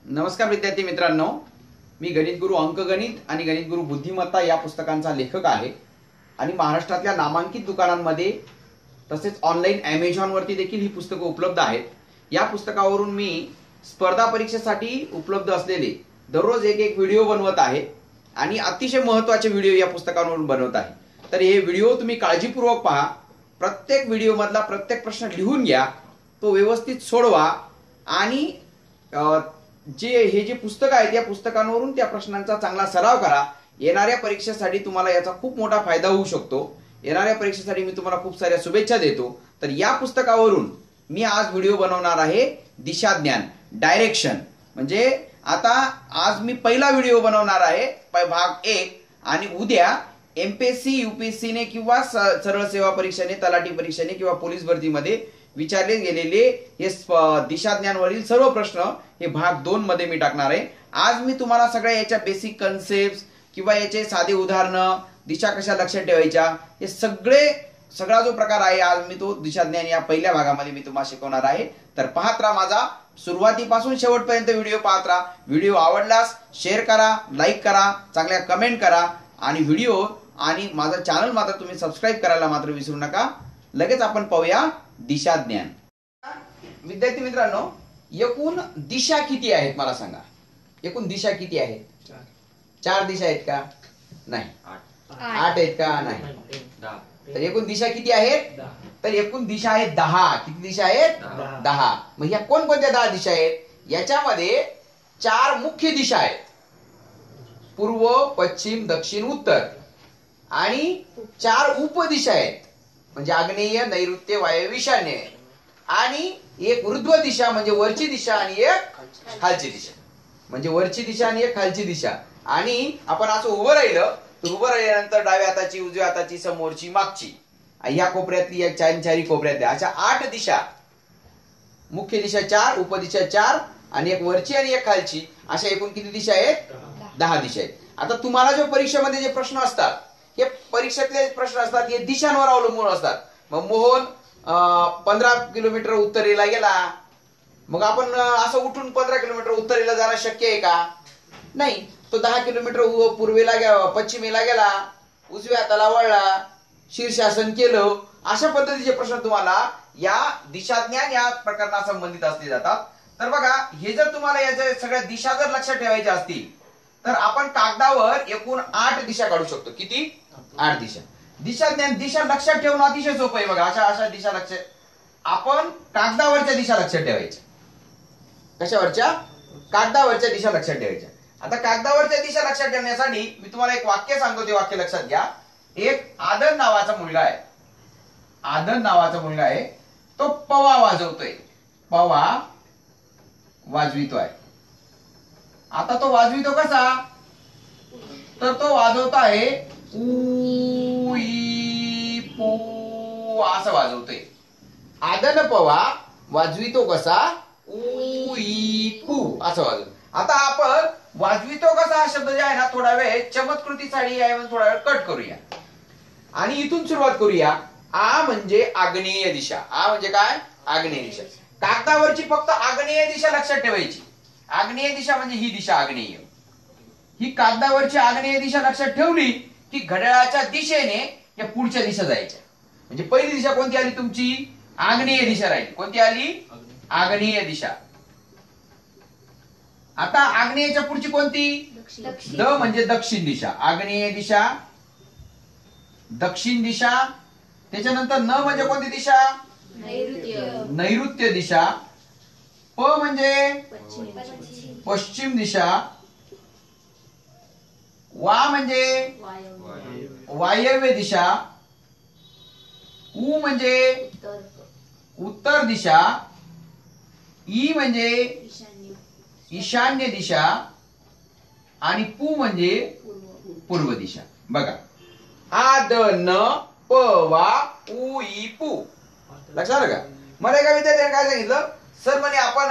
नमस्कार विद्यार्थी मित्रांनो, मी गणित गुरु अंकगणित आणि गणित गुरु बुद्धिमत्ता या पुस्तकांचा लेखक आहे आणि महाराष्ट्रातल्या नामांकित दुकानांमध्ये तसेच ऑनलाईन Amazon वरती देखील ही पुस्तकं उपलब्ध आहेत। या पुस्तकावरून मी स्पर्धा परीक्षेसाठी उपलब्ध असलेले दररोज एक व्हिडिओ बनवत आहे आणि अतिशय महत्त्वाचे व्हिडिओ या पुस्तकावरून बनवत आहे। तर हे व्हिडिओ तुम्ही काळजीपूर्वक पहा। प्रत्येक व्हिडिओ मधला प्रत्येक प्रश्न लिहून घ्या, तो व्यवस्थित सोडवा आणि हे जे पुस्तक आहे त्या पुस्तकांवरून त्या प्रश्नांचा चांगला सराव करा। येणाऱ्या परीक्षेसाठी तुम्हाला याचा खूप मोठा फायदा होऊ शकतो। येणाऱ्या परीक्षेसाठी मी तुम्हाला खूप साऱ्या शुभेच्छा देतो। तर या पुस्तकावरून मी आज व्हिडिओ बनवणार आहे दिशाज्ञान, डायरेक्शन। म्हणजे आता आज मी पहिला व्हिडिओ बनवणार आहे भाग 1 आणि उद्या एमपीएससी यूपीएससी ने किंवा सरळ सेवा परीक्षेने, तलाठी परीक्षेने किंवा पोलीस भरतीमध्ये विचारले गेलेले हे दिशाज्ञानवरील सर्व प्रश्न हे भाग 2 मध्ये मी टाकणार आहे। आज मी तुम्हाला सगळ्या याच्या बेसिक कन्सेप्ट किंवा याचे साधे उदाहरणं, दिशा कशा लक्षात ठेवायच्या, हे सगळा जो प्रकार आहे आज मी तो दिशाज्ञान या पहिल्या भागामध्ये मी तुम्हाला शिकवणार आहे। तर पाहत राहा, माझा सुरुवातीपासून शेवटपर्यंत व्हिडिओ पाहत राहा। व्हिडिओ आवडल्यास शेअर करा, लाईक करा, चांगल्या कमेंट करा आणि व्हिडिओ आणि माझा चॅनल मात्र तुम्ही सबस्क्राइब करायला मात्र विसरू नका। लगेच आपण पाहूया दिशाज्ञान। विद्यार्थी मित्रांनो, एकूण दिशा किती आहेत मला सांगा? एकूण दिशा किती आहेत? 4 दिशा आहेत का? नाही। 8 आहेत का? नाही। तर एकूण दिशा किती आहेत? तर एकूण दिशा आहेत 10। किती दिशा आहेत? 10। मग ह्या कोणकोणत्या 10 दिशा आहेत? याच्यामध्ये 4 मुख्य दिशा आहेत, पूर्व, पश्चिम, दक्षिण, उत्तर, आणि 4 उपदिशा आहेत, म्हणजे आग्नेय, नैऋत्य, वायव्य, ईशान्य, आणि एक ऊर्ध्व दिशा म्हणजे वरची दिशा आणि एक खालची दिशा, म्हणजे वरची दिशा आणि एक खालची दिशा। आणि आपण असं उभं राहिलं तर उभं राहिल्यानंतर डाव्या हाताची, उजव्या हाताची, समोरची, मागची, ह्या कोपऱ्यातली, या चारी कोपऱ्यातल्या अशा 8 दिशा। मुख्य दिशा 4, उपदिशा 4 आणि एक वरची आणि एक खालची, अशा एकूण किती दिशा आहेत? 10 दिशा आहेत। आता तुम्हाला जो परीक्षेमध्ये जे प्रश्न असतात, हे परीक्षेतले प्रश्न असतात, हे दिशांवर अवलंबून असतात। मग मोहन 15 किलोमीटर उत्तरेला गेला, मग आपण असं उठून 15 किलोमीटर उत्तरेला जाणं शक्य आहे का? नाही। तो 10 किलोमीटर पूर्वेला गेला, पश्चिमेला गेला, उजव्या हाताला वळला, शीर्षासन केलं, अशा पद्धतीचे प्रश्न तुम्हाला या दिशाज्ञान या प्रकरणा संबंधित असले जातात। तर बघा, हे जर तुम्हाला याच्या सगळ्या दिशा जर लक्षात ठेवायच्या असतील तर आपण कागदावर एकूण 8 दिशा काढू शकतो। किती? 8 दिशा। दिशाज्ञान, दिशा लक्षात ठेवणं अतिशय सोपं आहे। बघा, अशा दिशा लक्षात, आपण कागदावरच्या दिशा लक्षात ठेवायच्या। कशावरच्या? कागदावरच्या दिशा लक्षात ठेवायच्या। आता कागदावरच्या दिशा लक्षात ठेवण्यासाठी मी तुम्हाला एक वाक्य सांगतो, ते वाक्य लक्षात घ्या। एक आदर नावाचा मुलगा आहे, आदर नावाचा मुलगा आहे, तो पवा वाजवतोय, पवा वाजवितोय। आता तो वाजवितो कसा? तर तो वाजवत आहे ऊ ई पू असं वाजवतोय। आदन पवा वाजवितो कसा? ऊ ई पू असं वाजवतो। आता आपण वाजवितो कसा हा शब्द जे आहे ना, थोडा वेळ चमत्कृतीसाठी आहे म्हणून थोडा वेळ कट करूया आणि इथून सुरुवात करूया। आ म्हणजे आग्नेय दिशा। आ म्हणजे काय? आग्नेय दिशा। कागदावरची फक्त आग्नेय दिशा लक्षात ठेवायची। आग्नेय दिशा म्हणजे ही दिशा आग्नेय। ही कागदावरची आग्नेय दिशा लक्षात ठेवली की घड्याळाच्या दिशेने या पुढच्या दिशा जायच्या। म्हणजे पहिली दिशा कोणती आली तुमची? आग्नेय दिशा राहिली। कोणती आली? आग्नेय दिशा। आता आग्नेयच्या पुढची कोणती? द म्हणजे दक्षिण दिशा। आग्नेय दिशा, दक्षिण दिशा, त्याच्यानंतर न म्हणजे कोणती दिशा? नैऋत्य दिशा। प म्हणजे पश्चिम दिशा। वा म्हणजे वायव्य दिशा। उ म्हणजे उत्तर दिशा। ई म्हणजे ईशान्य दिशा आणि पू म्हणजे पूर्व दिशा। बघा, आ द न प वा उ ई पू, लक्षात आलं का? मला एका विद्यार्थ्याने काय सांगितलं, सर म्हणे आपण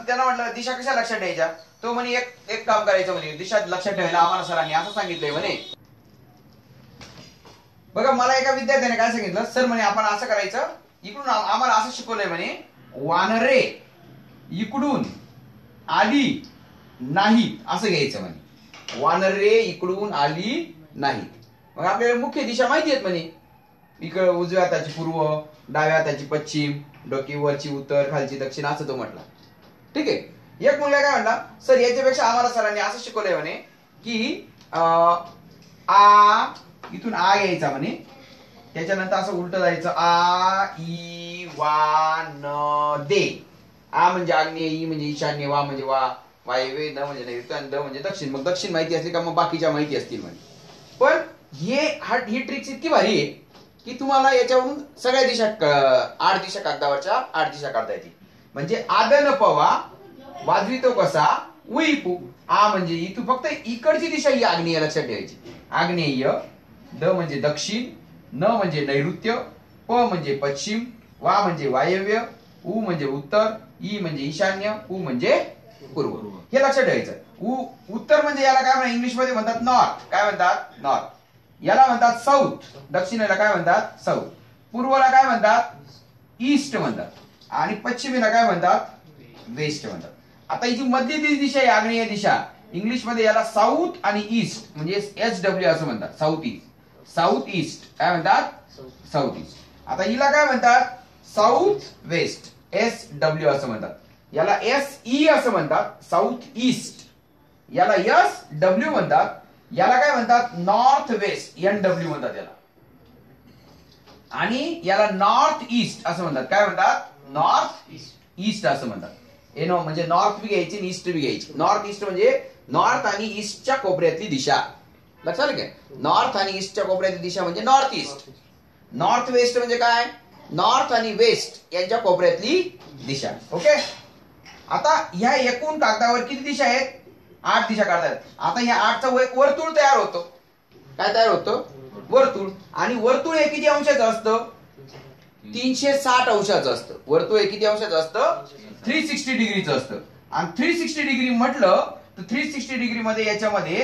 त्यांना म्हटलं दिशा कशा लक्षात ठेवायच्या? तो म्हणे एक काम करायचं, म्हणे दिशा लक्षात ठेवायला आम्हाला सरांनी असं सांगितलंय म्हणे। बघा, मला एका विद्यार्थ्याने काय सांगितलं, सर म्हणे आपण असं करायचं, इकडून आम्हाला असं शिकवलंय म्हणे, वानरे इकडून आली नाहीत असं घ्यायचं म्हणे. वानरे इकडून आली नाहीत. मग आपल्याला मुख्य दिशा माहिती आहेत म्हणे. इकडं उजव्या हाताची पूर्व, डाव्या हाताची पश्चिम, डोकी वरची उत्तर, खालची दक्षिण असं तो म्हटला. ठीक आहे. एक मुलगा काय म्हणला, सर याच्यापेक्षा आम्हाला सरांनी असं शिकवलंय म्हणे की आ इथून आ घ्यायचा म्हणे, त्याच्यानंतर असं उलट जायचं आ ई वा न दे. आ म्हणजे आग्नेय, ई म्हणजे ईशान्य, वा म्हणजे वायव्य, न म्हणजे नैऋत्य आणि द म्हणजे दक्षिण. मग दक्षिण माहिती असली का मग बाकीच्या माहिती असतील म्हणे. पण ही ट्रिक्स इतकी भारी आहे की तुम्हाला याच्यावरून सगळ्या दिशा 8 दिशा कागदावरच्या 8 दिशा काढता येतील. म्हणजे आदन पवा वाजवितो कसा उईपू. आ म्हणजे इथून फक्त इकडची दिशा ही आग्नेय लक्षात ठेवायची. आग्नेय, द म्हणजे दक्षिण, न म्हणजे नैऋत्य, प म्हणजे पश्चिम, वा म्हणजे वायव्य, उ म्हणजे उत्तर, ई म्हणजे ईशान्य, उ म्हणजे पूर्व. हे लक्षात ठेवायचं. उत्तर म्हणजे याला काय म्हणतात इंग्लिश मध्ये म्हणतात नॉर्थ. काय म्हणतात नॉर्थ. याला म्हणतात साऊथ. दक्षिणेला काय म्हणतात साऊथ. पूर्वला काय म्हणतात ईस्ट म्हणतात. आणि पश्चिमेला काय म्हणतात वेस्ट म्हणतात. आता ही जी मध्य दिशा आहे आग्नेय दिशा, इंग्लिश मध्ये याला साऊथ आणि ईस्ट म्हणजे SW असं म्हणतात. साऊथ ईस्ट, साऊथ ईस्ट काय म्हणतात साऊथ ईस्ट. आता हिला काय म्हणतात साऊथ वेस्ट, SW असं म्हणतात. याला SE असं म्हणतात साऊथ ईस्ट. याला SW म्हणतात. याला काय म्हणतात नॉर्थ वेस्ट, NW म्हणतात याला. आणि याला नॉर्थ ईस्ट असं म्हणतात. काय म्हणतात नॉर्थ ईस्ट असं म्हणतात. एनो म्हणजे नॉर्थ बी घ्यायची आणि ईस्ट बी घ्यायची. नॉर्थ ईस्ट म्हणजे नॉर्थ आणि ईस्टच्या कोपऱ्यातली दिशा. लक्षात घ्या. नॉर्थ आणि ईस्टच्या कोपऱ्यातली दिशा म्हणजे नॉर्थ ईस्ट. नॉर्थ वेस्ट म्हणजे काय नॉर्थ आणि वेस्ट यांच्या कोपऱ्यातली दिशा. ओके. आता ह्या एकूण कागदावर किती दिशा आहेत 8 दिशा काढतात. आता ह्या 8चं एक वर्तुळ तयार होतं. काय तयार होतं वर्तुळ. आणि वर्तुळ हे किती अंशाचं असतं 360 अंशाचं असतं. वर्तुळ हे किती अंशाचं असतं 360 डिग्रीचं असतं. आणि 360 डिग्री म्हटलं तर 360 डिग्री मध्ये याच्यामध्ये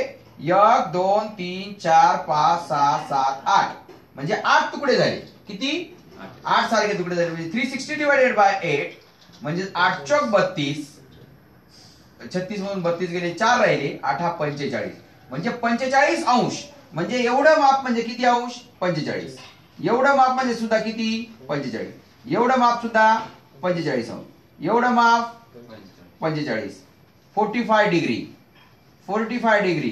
1 2 3 4 5 6 7 8 म्हणजे 8 तुकडे झाले. किती 8 सारखे तुकडे झाले. म्हणजे 360 डिवाइडेड बाय 8 म्हणजे 8 चौक 32. 36 मधून 32 गेले 4 राहिले 8 हा 45 म्हणजे 45 अंश. म्हणजे एवढं माप म्हणजे किती अंश 45. एवढं माप म्हणजे सुद्धा किती 45. एवढं माप सुद्धा 45 अंश. एवढं माप 45. 45 डिग्री 45 डिग्री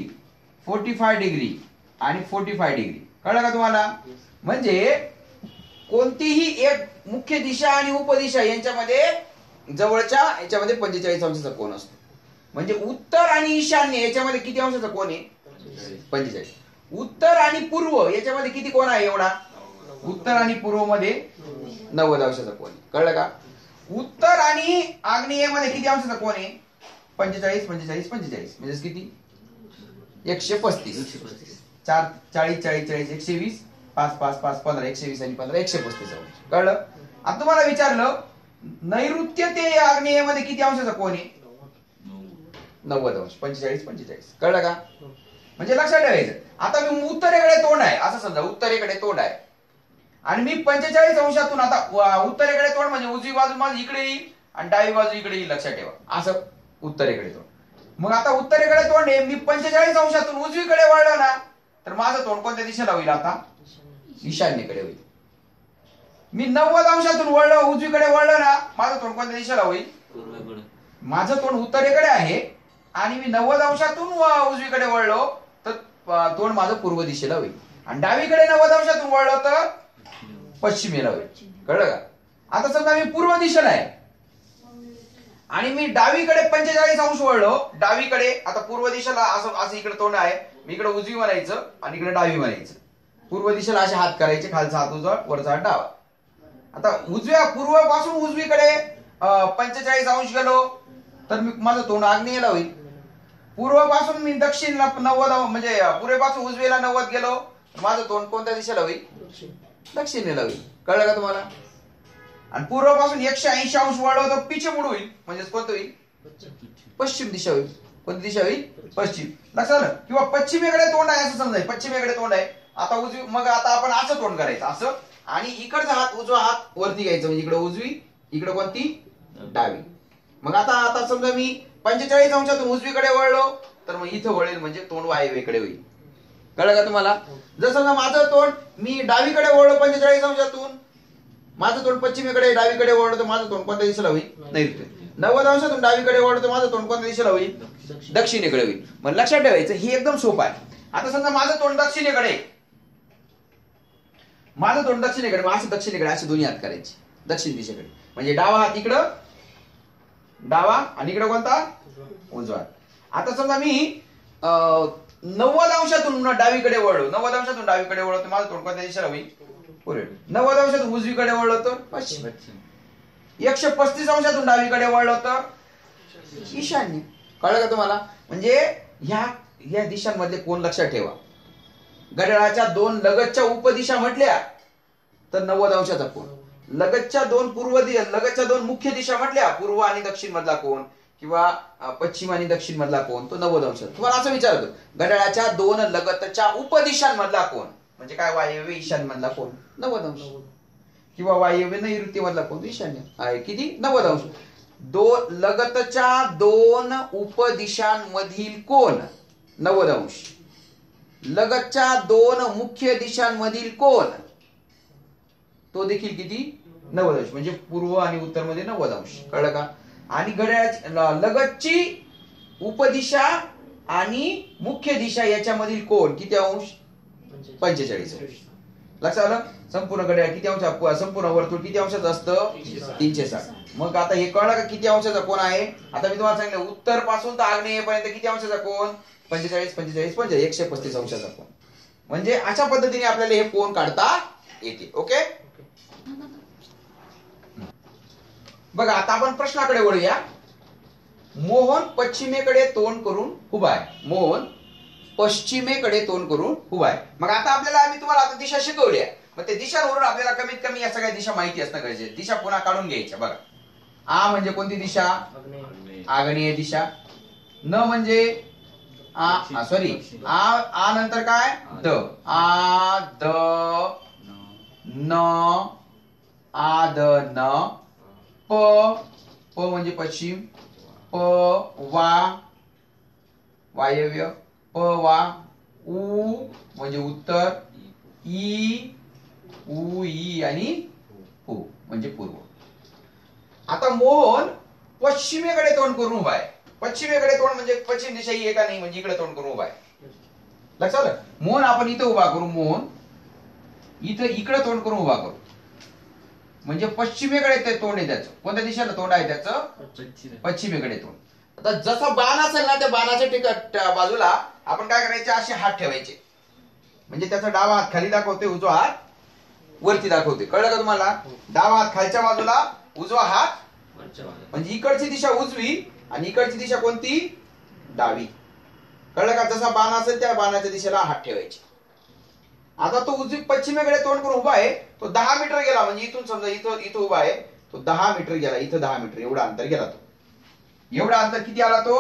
45 डिग्री आणि 45 डिग्री. कळलं का तुम्हाला. म्हणजे कोणतीही एक मुख्य दिशा आणि उपदिशा यांच्यामध्ये जवळच्या याच्यामध्ये 45 अंशाचा कोन असतो. म्हणजे उत्तर आणि ईशान्य याच्यामध्ये किती अंशाचा कोन आहे 45. उत्तर आणि पूर्व याच्यामध्ये किती कोन आहे एवढा. उत्तर आणि पूर्व मध्ये 90 अंशाचा कोन. कळलं का. उत्तर आणि आग्नेयमध्ये किती अंशाचा कोन आहे 45 45 45 म्हणजे किती 135. 4 40 40 40 120 5 5 5 15 120 आणि 15 135 अंश. कळलं. आता तुम्हाला विचारलं नैऋत्य ते आग्नेयमध्ये किती अंशाचा कोन आहे 90 अंश. 45 45. कळलं का. म्हणजे लक्षात ठेवायचं. आता मी उत्तरेकडे तोंड आहे असं समजा. उत्तरेकडे तोंड आहे आणि मी 45 अंशातून आता उत्तरेकडे तोंड म्हणजे उजवी बाजू माझी इकडे येईल आणि डावी बाजू इकडे येईल. लक्षात ठेवा असं उत्तरेकडे तोंड. मग आता उत्तरेकडे तोंड आहे. मी 45 अंशातून उजवीकडे वळलं ना तर माझं तोंड कोणत्या दिशेला होईल आता ईशान्येकडे होईल. मी 90 अंशातून वळलं उजवीकडे वळलं ना माझं तोंड कोणत्या दिशेला होईल. माझं तोंड उत्तरेकडे आहे आणि मी 90 अंशातून उजवीकडे वळलो तर तोंड माझं पूर्व दिशेला होईल. आणि डावीकडे 90 अंशातून वळलो तर पश्चिमेला होईल. कळलं का. आता समजा मी पूर्व दिशेला आहे आणि मी डावीकडे 45 अंश वळलो. डावीकडे आता पूर्व दिशेला असं असं इकडे तोंड आहे. मी इकडे उजवी म्हणायचं आणि इकडे डावी म्हणायचं. पूर्व दिशेला असे हात करायचे. खालचा हात उजवा वरचा हात डावा. आता पूर्व पासून उजवीकडे 45 अंश गेलो तर माझं तोंड आग्नेयला होईल. पूर्व पासून मी दक्षिणला 90 म्हणजे पूर्वेपासून उजवीला 90 गेलो तर माझं तोंड कोणत्या दिशेला होईल दक्षिणेला होईल. कळलं का तुम्हाला. आणि पूर्व पासून 180 अंश वळलो तर पिछे मुड होईल. म्हणजे कोणतं होईल पश्चिम दिशा होईल. कोणती दिशा होईल पश्चिम. लक्षात आलं. किंवा पश्चिमेकडे तोंड आहे असं समजाय. पश्चिमेकडे तोंड आहे. आता उजवी मग आता आपण असं तोंड करायचं असं आणि इकडचा हात उजवा हात वरती घ्यायचा. म्हणजे इकडे उजवी इकडे कोणती डावी. मग आता समजा मी 45 अंशातून उजवीकडे वळलो तर मग इथं वळेल म्हणजे तोंड वायव्येकडे होईल. कळलं का तुम्हाला? जर समजा माझं तोंड मी डावीकडे वळलो 45 अंशातून, माझं तोंड पश्चिमेकडे डावीकडे वळलं तर माझं तोंड कोणत्या दिशेला होईल? नैऋत्य. 90 अंशातून डावीकडे वळलं तर माझं तोंड कोणत्या दिशेला होईल? दक्षिणेकडे होईल. मग लक्षात ठेवायचं हे एकदम सोपं आहे. आता समजा माझं तोंड दक्षिणेकडे, माझं तोंड दक्षिणेकडे, मग असं दक्षिणेकडे असे दोन्ही हात करायचे दक्षिण दिशेकडे. म्हणजे डावा हात इकडं, डावा, आणि इकडे कोणता? उजवा. आता समजा मी 90 अंशातून डावीकडे वळलो, 90 अंशातून डावीकडे वळलो तर माझं तोंड कोणत्या दिशेला होईल? पूर्वेकडे. 90 अंशातून उजवीकडे वळलो तर पश्चिम. 135 अंशातून डावीकडे वळलो तर ईशान्य. कळलं का तुम्हाला? म्हणजे ह्या दिशांमधले कोण लक्षात ठेवा. घड्याळाच्या दोन लगतच्या उपदिशा म्हटल्या तर 90 अंशाचा कोण, लगतच्या दोन मुख्य दिशा म्हटल्या पूर्व आणि दक्षिण मधला कोण किंवा पश्चिम आणि दक्षिण मधला कोण, तो 90 अंश. तुम्हाला असं विचारतो घड्याळाच्या दोन लगतच्या उपदिशांमधला कोण म्हणजे काय? वायव्य ईशान्य मधला कोण? 90 अंश. किंवा वायव्य नैऋत्य मधला कोण? ईशान्य. आहे किती? 90 अंश. लगतच्या दोन उपदिशांमधील कोण? 90 अंश. लगतच्या दोन मुख्य दिशांमधील कोण? तो देखील किती? 90 अंश. म्हणजे पूर्व आणि उत्तर मध्ये 90 अंश. कळलं का? आणि घड्याळाची लगतची उपदिशा आणि मुख्य दिशा याच्यामधील कोण किती अंश? 45 अंश. लक्षात आलं? संपूर्ण घड्याळ किती अंश, संपूर्ण वर्तुळ किती अंशाचं असतं? 360. मग आता हे कळलं का किती अंशाचा कोण आहे? आता मी तुम्हाला सांगितलं उत्तर पासून तर आग्नेयेपर्यंत किती अंशाचा कोण? 45, 45, 45, 135 अंशाचा कोण. म्हणजे अशा पद्धतीने आपल्याला हे कोण काढता येते. ओके. बघा आता आपण प्रश्नाकडे वळूया. मोहन पश्चिमेकडे तोंड करून उभा आहे. मोहन पश्चिमेकडे तोंड करून उभा आहे. मग आता आपल्याला आम्ही तुम्हाला आता दिशा शिकवली आहे. मग ते दिशांवरून आपल्याला कमीत कमी या सगळ्या दिशा माहिती असणं गरजेचं. दिशा पुन्हा काढून घ्यायच्या. बघा आ म्हणजे कोणती दिशा? आग्नेय दिशा. न म्हणजे सॉरी आ नंतर काय? द. आ द न, आ द न. प म्हणजे पश्चिम. प वा वायव्य. प वा. उ म्हणजे उत्तर. ई उ ई आणि पु म्हणजे पूर्व. आता मोहन पश्चिमेकडे तोंड करून उभा आहे. पश्चिमेकडे तोंड म्हणजे पश्चिम दिशा ही आहे का नाही? म्हणजे इकडे तोंड करून उभा आहे. लक्षात आलं? मोहन आपण इथं उभा करू. मोहन इथं इकडे तोंड करून उभा करू म्हणजे पश्चिमेकडे ते तोंड आहे त्याचं. कोणत्या दिशेला तोंड आहे त्याचं? पश्चिमेकडे तोंड. आता जसा बाण असेल ना त्या बाणाच्या बाजूला आपण काय करायचे? असे हात ठेवायचे. म्हणजे त्याचा डावा हात खाली दाखवते, उजवा हात वरती दाखवते. कळलं का तुम्हाला? डावा हात खालच्या बाजूला, उजवा हात म्हणजे इकडची दिशा उजवी आणि इकडची दिशा कोणती? डावी. कळलं का? जसा बाण असेल त्या बाणाच्या दिशेला हात ठेवायचे. आता तो उजवी पश्चिमेकडे तोंड करून उभा आहे. तो 10 मीटर गेला म्हणजे इथून समजा इथं उभा आहे तो 10 मीटर गेला. इथं 10 मीटर एवढा अंतर गेला तो. एवढा अंतर किती आला तो?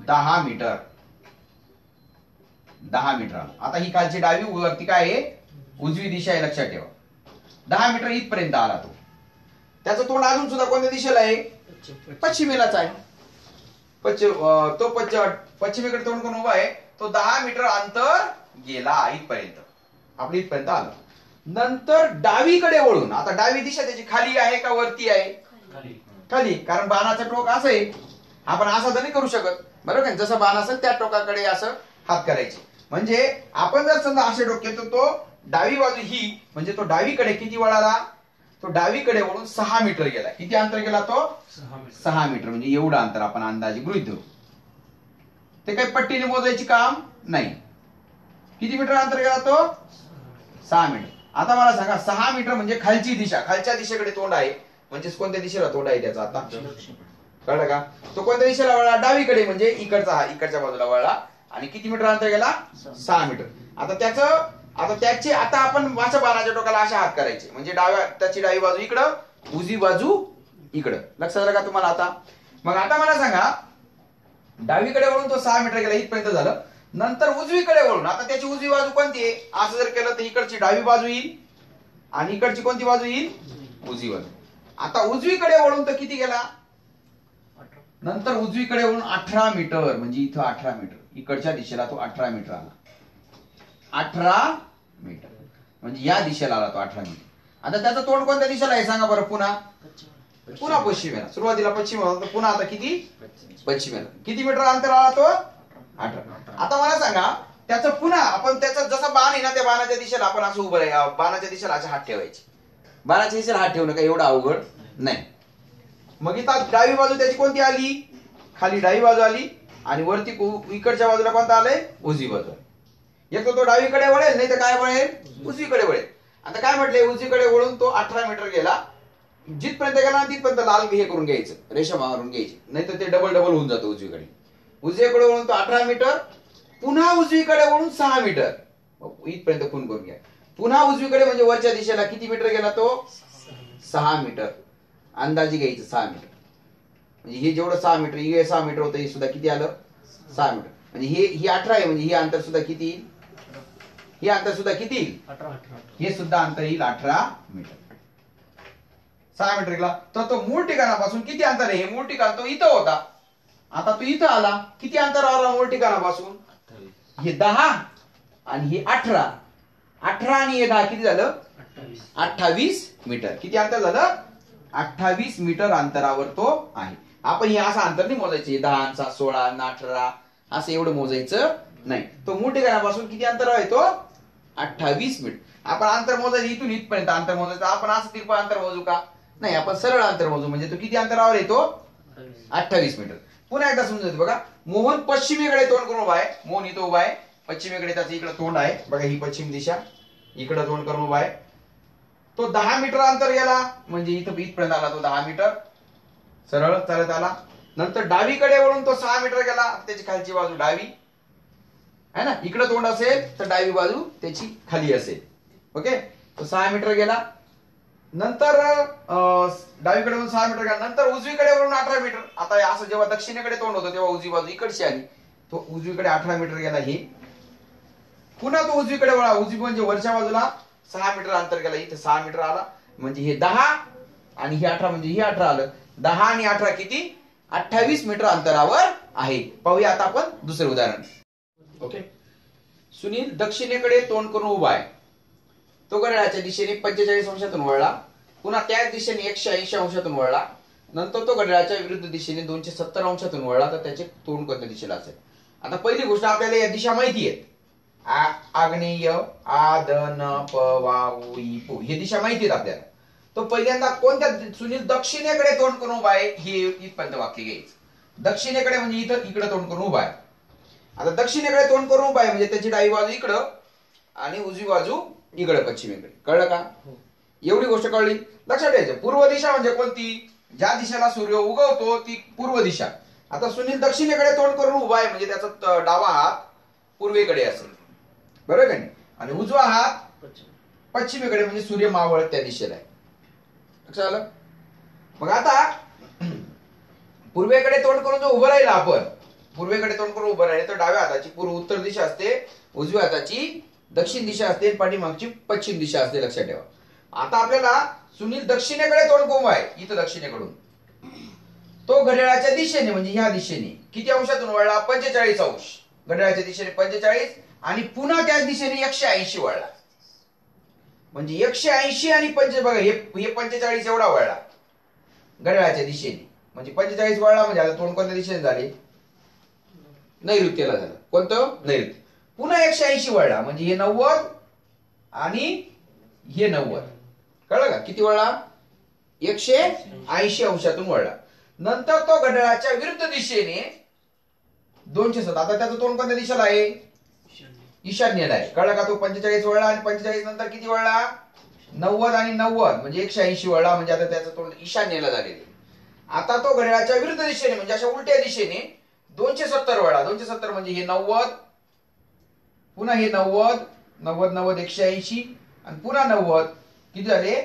10 मीटर. 10 मीटर आला. आता ही खालची डावी, वरती काय आहे? उजवी दिशा आहे. लक्षात ठेवा. 10 मीटर इथपर्यंत आला तो. त्याचं तोंड अजून सुद्धा कोणत्या दिशेला आहे? पश्चिमेलाच आहे. तो पश्चिमेकडे तोंड करून उभा आहे. तो 10 मीटर अंतर गेला इथपर्यंत. आपल्या इथपर्यंत आला. नंतर डावीकडे वळून, आता डावी दिशा त्याची खाली आहे का वरती आहे? खाली. कारण बाणाचं टोक असं आहे. आपण असं तर नाही करू शकत. बरोबर. जसं बाण असेल त्या टोकाकडे असं हात करायचे. म्हणजे आपण जर समजा असे डोके तर तो डावी बाजू ही म्हणजे तो डावीकडे किती वळाला? तो डावीकडे वळून 6 मीटर गेला. किती अंतर गेला तो? 6 मीटर. म्हणजे एवढं अंतर आपण अंदाजे गृहीत धरू. ते काही पट्टीने मोजायची काम नाही. किती मीटर अंतर गेला तो? 6 मीटर. आता मला सांगा 6 मीटर म्हणजे खालची दिशा, खालच्या दिशेकडे तोंड आहे. म्हणजे कोणत्या दिशेला तोंड आहे त्याचा? आता कळलं का? तो कोणत्या दिशेला वळला? डावीकडे म्हणजे इकडच्या बाजूला वळला. आणि किती मीटर अंतर गेला? 6 मीटर. त्याचे आता आपण माझ्या बाणाच्या टोकाला अशा हात करायचे. म्हणजे त्याची डावी बाजू इकडं, उजवी बाजू इकडं. लक्षात आलं का तुम्हाला? आता मग आता मला सांगा डावीकडे वळून तो 6 मीटर गेला इथपर्यंत झालं. नंतर उजवीकडे वळून, आता त्याची उजवी बाजू कोणती आहे? असं जर केलं तर इकडची डावी बाजू येईल आणि इकडची कोणती बाजू येईल? उजवी बाजू. आता उजवीकडे वळून तर किती गेला? नंतर उजवीकडे वळून 18 मीटर, म्हणजे इथं 18 मीटर, इकडच्या दिशेला तो 18 मीटर आला. 18 मीटर म्हणजे या दिशेला आला तो 18 मीटर. आता त्याचं तोंड कोणत्या दिशेला आहे सांगा बरं. पुन्हा पश्चिमेला. सुरुवातीला पश्चिमेला, पुन्हा आता किती पश्चिमेला. किती मीटर अंतर आला तो 18. आता मला सांगा त्याचं पुन्हा आपण त्याचा जसा बाण आहे ना त्या बाणाच्या दिशेला आपण असं उभं राहा. बाणाच्या दिशेला असे हात ठेवायचे. बाणाच्या दिशेला हात ठेवणं काही एवढं अवघड नाही. मग इथं डावी बाजू त्याची कोणती आली, खाली डावी बाजू आली आणि वरती इकडच्या बाजूला कोणता आलाय, उजवी बाजू. एक तो डावीकडे वळेल, नाही तर काय वळेल, उजवीकडे वळेल. आता काय म्हटलंय, उजवीकडे वळून तो 18 मीटर गेला. जिथपर्यंत गेला ना तिथपर्यंत लाल हे करून घ्यायचं, रेषा मारून घ्यायची, नाही तर ते डबल होऊन जातं उजवीकडे. उजवीकडे वळून तो 18 मीटर, पुन्हा उजवीकडे वळून 6 मीटर, इथपर्यंत खून करून घ्या. पुन्हा उजवीकडे म्हणजे वरच्या दिशेला किती मीटर गेला तो, 6 मीटर. अंदाजे घ्यायचं 6 मीटर. म्हणजे हे जेवढं 6 मीटर, हे 6 मीटर होतं, हे सुद्धा किती आलं, 6 मीटर. म्हणजे हे 18 आहे, म्हणजे हे अंतर सुद्धा किती, हे अंतर सुद्धा किती, हे सुद्धा अंतर येईल 18 मीटर. 6 मीटर गेला. तर तो मूळ ठिकाणापासून किती अंतर आहे, हे मूळ ठिकाण तो इथं होता. आता तो इथं आला, किती अंतर आला मूळ ठिकाणापासून, हे 10 आणि हे 18. 18 आणि हे 10 किती झालं, 28 मीटर. किती अंतर झालं, 28 मीटर अंतरावर तो आहे. आपण हे असं अंतर नाही मोजायचे, 10, 16, 18 असं एवढं मोजायचं नाही. तो मूळ ठिकाणापासून किती अंतर आहे तो, 28 मीटर. आपण अंतर मोजायचं इथून इथपर्यंत अंतर मोजायचं. आपण असं तिरपं अंतर मोजू का, नाही, आपण सरळ अंतर मोजू. म्हणजे तो किती अंतरावर येतो, 28 मीटर. पुन्हा एकदा समजायचं बघा. मोहन पश्चिमेकडे तोंड करून उभा आहे. मोहन इथं उभा आहे, पश्चिमेकडे त्याचं इकडे तोंड आहे बघा, ही पश्चिम दिशा, इकडे तोंड करून उभा आहे. तो 10 मीटर अंतर गेला, म्हणजे इथं इथपर्यंत आला तो 10 मीटर, सरळ चालत आला. नंतर डावीकडे वळून तो 6 मीटर गेला. त्याची खालची बाजू डावी है ना, इकडे तोंड असेल तर डावी बाजू त्याची खाली असेल. ओके, तो 6 मीटर गेला. नंतर डावीकडे वळून 6 मीटर गेला. नंतर उजवीकडे वळून 18 मीटर. आता असं जेव्हा दक्षिणेकडे तोंड होतं तेव्हा उजवी बाजू इकडची आली, तो उजवीकडे 18 मीटर गेला. हे पुन्हा तो उजवीकडे वळा, उजवी म्हणजे वरच्या बाजूला 6 मीटर अंतर गेला, इथे 6 मीटर आला. म्हणजे हे 10 आणि हे 18, म्हणजे हे 18 आलं. 10 आणि 18 किती, 28 मीटर अंतरावर आहे. पाहूया आता आपण दुसरे उदाहरण. ओके, सुनील दक्षिणेकडे तोंड करून उभा आहे. तो घड्याळाच्या दिशेने 45 अंशातून वळला. पुन्हा त्याच दिशेने 180 अंशातून वळला. नंतर तो घड्याळाच्या विरुद्ध दिशेने 270 अंशातून वळला. तर त्याचे तोंड कोणत्या दिशेला असेल. आता पहिली गोष्ट, आपल्याला या दिशा माहिती आहेत. आग्नेय, आदन, प, वा, उ, इ, पू, हे दिशा माहिती आहेत आपल्याला. तो पहिल्यांदा कोणत्या, सुनील दक्षिणेकडे तोंड करून उभा आहे, हे इथपर्यंत वाक्य घ्यायचं. दक्षिणेकडे म्हणजे इथं इकडे तोंड करून उभा आहे. आता दक्षिणेकडे तोंड करून उभा आहे म्हणजे त्याची डावी बाजू इकडं आणि उजवी बाजू इकडे पश्चिमेकडे. कळलं का, एवढी गोष्ट कळली. लक्षात ठेवायचं, पूर्व दिशा म्हणजे कोणती, ज्या दिशेला सूर्य उगवतो ती पूर्व दिशा. आता सुनील दक्षिणेकडे तोंड करून उभा आहे म्हणजे त्याचा डावा हात पूर्वेकडे असेल, बरोबर का नाही, आणि उजवा हात पश्चिमेकडे म्हणजे सूर्य मावळत त्या दिशेला आहे. लक्षात आलं. मग आता पूर्वेकडे तोंड करून जो उभं राहिला, आपण पूर्वेकडे तोंड करून उभं राहिले तर डाव्या हाताची पूर्व उत्तर दिशा असते, उजव्या हाताची दक्षिण दिशा असते, पाठीमागची पश्चिम दिशा असते. लक्षात ठेवा. आता आपल्याला सुनील दक्षिणेकडे तोंड करून आहे, इथं दक्षिणेकडून तो घड्याळाच्या दिशेने म्हणजे ह्या दिशेने किती अंशातून वळला, 45 अंश. घड्याळाच्या दिशेने 45 आणि पुन्हा त्याच दिशेने 180 वळला. म्हणजे 180 आणि 45 बघा, हे 45 एवढा वळला घड्याळाच्या दिशेने. म्हणजे 45 वळला म्हणजे आता तोंड कोणत्या दिशेने झाले, नैऋत्येला झालं. कोणतं, नैऋत्य. पुन्हा 180 वळला म्हणजे हे 90 आणि हे 90. कळलं का, किती वळला, 180 अंशातून वळला. नंतर तो घड्याळाच्या विरुद्ध दिशेने 270. आता त्याचं तोंड कोणत्या दिशेला आहे, ईशान्येला आहे. कळलं का, तो 45 वळला आणि 45 नंतर किती वळला, 90 आणि 90 म्हणजे 180 वळला. म्हणजे आता त्याचं तोंड ईशान्येला झालेलं. आता तो घड्याळाच्या विरुद्ध दिशेने म्हणजे अशा उलट्या दिशेने 270 वळला. 270 म्हणजे हे 90, पुन्हा हे 90, 90 90 180 आणि पुन्हा 90, किती झाले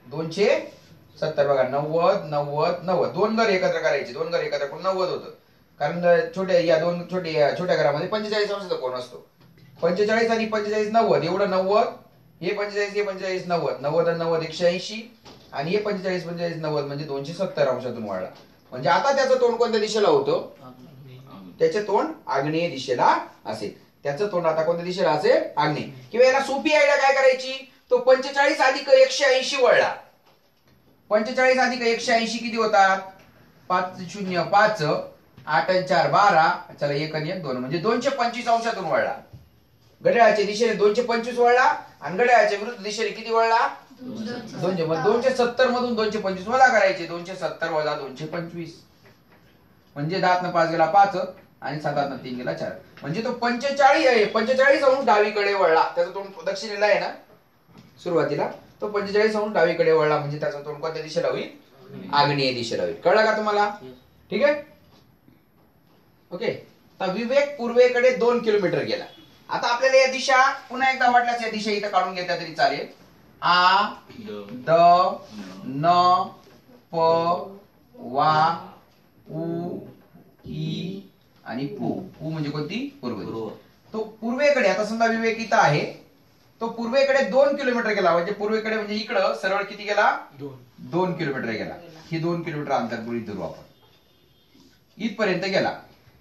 270. बघा 90 90 90, दोन घर एकत्र करायचे, दोन घर एकत्र करून 90 होतं. कारण छोट्या या दोन छोट्या घरामध्ये 45 अंशाचा कोण असतो. 45 आणि 45 90, एवढं 90, हे 45 हे 45 90, 90 आणि 90 180 आणि हे 45 45 90 म्हणजे 270 अंशातून वळला. म्हणजे आता त्याचं तोंड कोणत्या दिशेला होतं? त्याचे तोंड आग्नेय दिशेला असेल. त्याचं तोंड आता कोणत्या दिशेला असेल? आग्नेय. किंवा याला सोपी आयडिया काय करायची? तो 45 अधिक 180 वळला. 45 अधिक 180 किती होतात? 5 0 5 8 4 12. चला 1 आणि 1 2 म्हणजे 225 अंशातून वळला. घड्याळाच्या दिशेने 225 वळला आणि घड्याळाच्या विरुद्ध दिशेने किती वळला? 270 मधून 225 वजा करायचे. 270 वजा 225 म्हणजे 10 5 गेला 5 आणि 7 3 गेला 4. म्हणजे तो 45 अंश डावीकडे वळला. त्याचा तोंड दक्षिणेला आहे ना सुरुवातीला. तो 45 अंश डावीकडे वळला म्हणजे त्याचा तोंड कोणत्या दिशेला होईल? आग्नेय दिशेला होईल. कळलं का तुम्हाला? ठीक आहे. ओके. आता विवेक पूर्वेकडे 2 किलोमीटर गेला. आता आपल्याला या दिशा पुन्हा एकदा वाटल्यास या दिशा इथं काढून घेतल्या तरी चालेल. आ द न प वा उ ई आणि पू. पू म्हणजे कोणती? पूर्व. तो पूर्वेकडे आता समजा विवेक इथं आहे. तो पूर्वेकडे 2 किलोमीटर गेला. म्हणजे पूर्वेकडे म्हणजे इकडं सरळ किती गेला? 2 किलोमीटर गेला. हे 2 किलोमीटर अंतर गृहीत धरू आपण. इथपर्यंत गेला.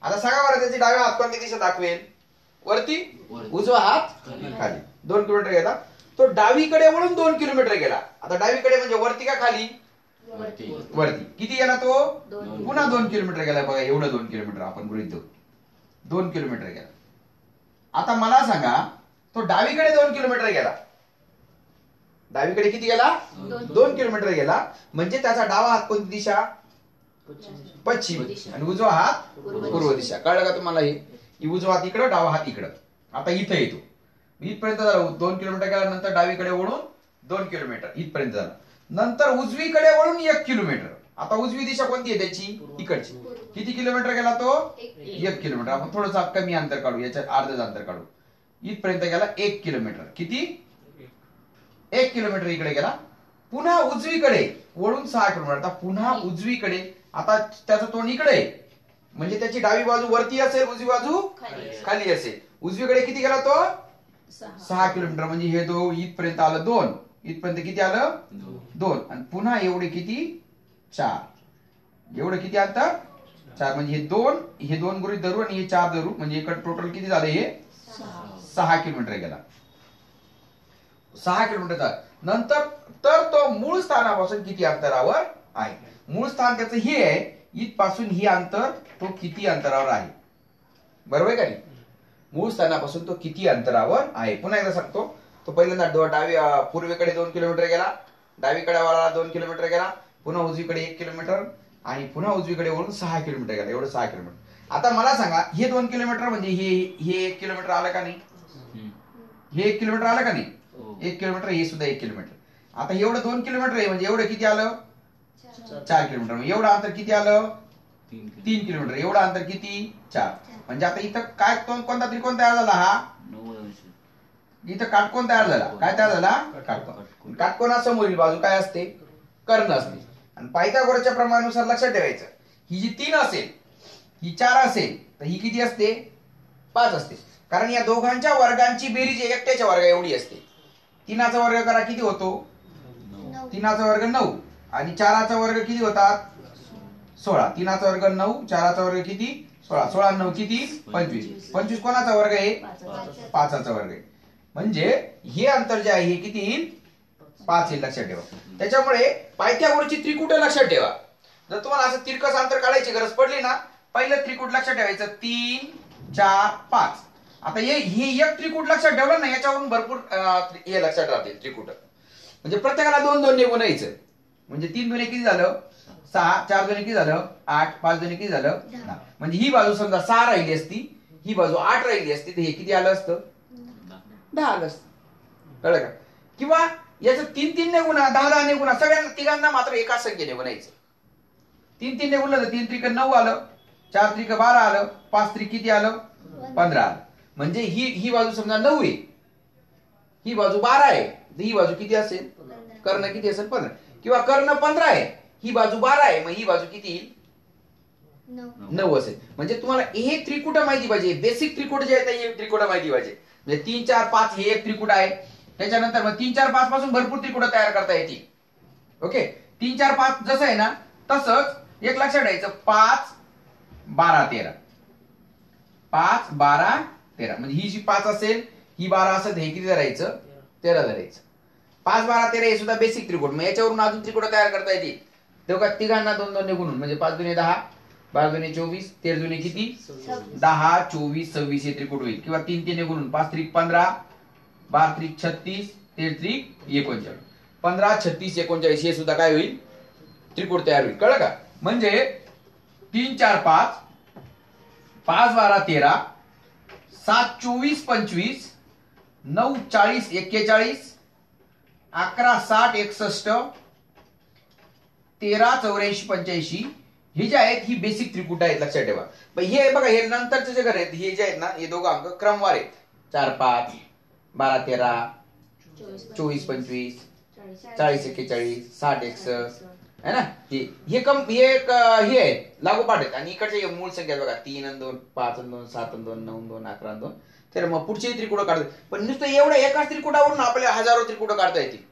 आता सांगा बरं त्याची डाव्या हात कोणती दिशा दाखवेल? वरती. उजवा हात खाली. 2 किलोमीटर गेला. तो डावीकडे वळून 2 किलोमीटर गेला. आता डावीकडे म्हणजे वरती का खाली? वरती. किती गेला तो? पुन्हा 2 किलोमीटर गेला. बघा एवढं 2 किलोमीटर आपण गृहीत धरू. 2 किलोमीटर गेला. आता मला सांगा तो डावीकडे 2 किलोमीटर गेला. डावीकडे किती गेला? 2 किलोमीटर गेला. म्हणजे त्याचा डावा हात कोणती दिशा? पश्चिम आणि उजवा हात पूर्व दिशा. कळलं का तुम्हाला? हे उजवा हात इकडं डावा हात इकडं. आता इथं येतो. इथपर्यंत झाला. 2 किलोमीटर गेल्यानंतर डावीकडे वळून 2 किलोमीटर इथपर्यंत झालं. नंतर उजवीकडे वळून 1 किलोमीटर. आता उजवी दिशा कोणती आहे त्याची? इकडची. किती किलोमीटर गेला तो? 1 किलोमीटर. आपण थोडंसं कमी अंतर काढू. याच्यात अर्धच अंतर काढू. इथपर्यंत गेला 1 किलोमीटर. किती? 1 किलोमीटर इकडे गेला. पुन्हा उजवीकडे वळून 6 किलोमीटर. आता पुन्हा उजवीकडे. आता त्याचं तोंड इकडे आहे. म्हणजे त्याची डावी बाजू वरती असेल, उजवी बाजू खाली असेल. उजवीकडे किती गेला तो? 6 किलोमीटर. म्हणजे हे इथपर्यंत आलं 2. इथपर्यंत किती आलं? 2. आणि पुन्हा एवढे किती? 4. एवढं किती अंतर? 4. म्हणजे हे 2 गृहीत धरू आणि हे 4 धरू. म्हणजे इकडे टोटल किती झालं? हे 6 किलोमीटर गेला. 6 किलोमीटर नंतर तर तो मूळ स्थानापासून किती अंतरावर आहे? मूळ स्थान त्याचं हे आहे. इथपासून ही अंतर तो किती अंतरावर आहे? बरोबर आहे का नाही? मूळ स्थानापासून तो किती अंतरावर आहे? पुन्हा एकदा सांगतो. तो पहिल्यांदा डावी पूर्वेकडे 2 किलोमीटर गेला. डावीकडे वळला 2 किलोमीटर गेला. पुन्हा उजवीकडे 1 किलोमीटर आणि पुन्हा उजवीकडे वळून 6 किलोमीटर गेला. एवढं 6 किलोमीटर. आता मला सांगा हे 2 किलोमीटर म्हणजे हे 1 किलोमीटर आलं का नाही? हे 1 किलोमीटर आलं का नाही? 1 किलोमीटर. हे सुद्धा 1 किलोमीटर. आता एवढं 2 किलोमीटर आहे म्हणजे एवढं किती आलं? 4 किलोमीटर. एवढं अंतर किती आलं? 3 किलोमीटर. एवढं अंतर किती? 4. म्हणजे आता इथं काय कोणता त्रिकोण तयार झाला? हा इथं काटकोन तयार झाला. काय तयार झाला? काटकोन. काटकोनासमोरील बाजू काय असते? कर्ण असते. आणि पायथागोरसच्या प्रमाणानुसार लक्षात ठेवायचं. ही जी 3 असेल, ही 4 असेल तर ही किती असते? 5 असते. कारण या दोघांच्या वर्गांची बेरीज एकट्याच्या वर्गा एवढी असते. 3चा वर्ग करा किती होतो? 3चा वर्ग 9 आणि 4चा वर्ग किती होतात? 16. 3चा वर्ग 9, 4चा वर्ग किती? 16. 16 9 किती? 25. 25 कोणाचा वर्ग आहे? 5चा वर्ग आहे. म्हणजे हे अंतर जे आहे हे किती येईल? 5 येईल. लक्षात ठेवा. त्याच्यामुळे पायथागोरसची त्रिकुट लक्षात ठेवा. जर तुम्हाला असं तिरकस अंतर काढायची गरज पडली ना, पहिलं त्रिकुट लक्षात ठेवायचं 3 4 5. आता हे एक त्रिकुट लक्षात ठेवलं ना, याच्यावरून भरपूर हे लक्षात राहतील त्रिकुट. म्हणजे प्रत्येकाला 2 2 निघून यायचं. म्हणजे 3 2 किती झालं? 6. 4 2 किती झालं? 8. 5 2 किती झालं? 10. म्हणजे ही बाजू समजा 6 राहिली असती, ही बाजू 8 राहिली असती तर हे किती आलं असतं? 10 आलं असतं. कळलं का? किंवा याचं 3 3 ने गुणा, 10 10 ने गुणा. सगळ्यांना तिघांना मात्र एकाच संख्येने गुणायचं. 3 3 ने गुणलं तर 3 त्रिक 9 आलं, 4 त्रिक 12 आलं, 5 त्रिक किती आलं? 15 आलं. म्हणजे ही बाजू समजा 9 आहे, ही बाजू 12 आहे, ही बाजू किती असेल? कर्ण किती असेल? 15. किंवा कर्ण 15 आहे, ही बाजू 12 आहे, मग ही बाजू किती येईल? 9 असेल. म्हणजे तुम्हाला हे त्रिकुट माहिती पाहिजे. बेसिक त्रिकुट जे आहे हे त्रिकुट माहिती पाहिजे. म्हणजे 3 4 5 हे एक त्रिकुट आहे. त्याच्यानंतर मग 3 4 5 पासून भरपूर त्रिकुट तयार करता येतील. ओके. 3 4 5 जसं आहे ना तसंच एक लक्षात ठेवायचं 5 12 13. 5 12 13 म्हणजे ही जी 5 असेल ही 12 असेल हे किती धरायचं 13 धरायचं. 5 12 13 हे सुद्धा बेसिक त्रिकोण. मग याच्यावरून अजून त्रिकोण तयार करता येतील. तेव्हा तिघांना 2 2 गुणून म्हणजे 5 दुने 10 12 दुने 24 13 दुने किती 10 24 26 हे त्रिकोण होईल. किंवा 3 3 गुणून 5 त्रिक 15 12 त्रिक 36 13 त्रिक 39 15 36 39 हे सुद्धा काय होईल त्रिकोण तयार होईल. कळलं का? म्हणजे 3 4 5 5 12 13 7 24 25 9 40 41 11 60 61 13 84 85 हे जे आहेत ही बेसिक त्रिकुट आहेत. लक्षात ठेवा. हे बघा हे नंतरचे जे आहेत हे जे आहेत ना हे दोघं अंक क्रमवार आहेत. 4 5 12 13 24 25 40 41 60 61 है ना. हे आहेत लागोपाठ आहेत. आणि इकडचे मूळ संख्या बघा 3 आणि 2 5 आणि 2 7 आणि 2 9 2 11 आणि 2. तर मग पुढचे त्रिकुट काढतात. पण नुसतं एवढ्या एकाच त्रिकुटावरून आपल्याला हजारो त्रिकुट काढता येतील.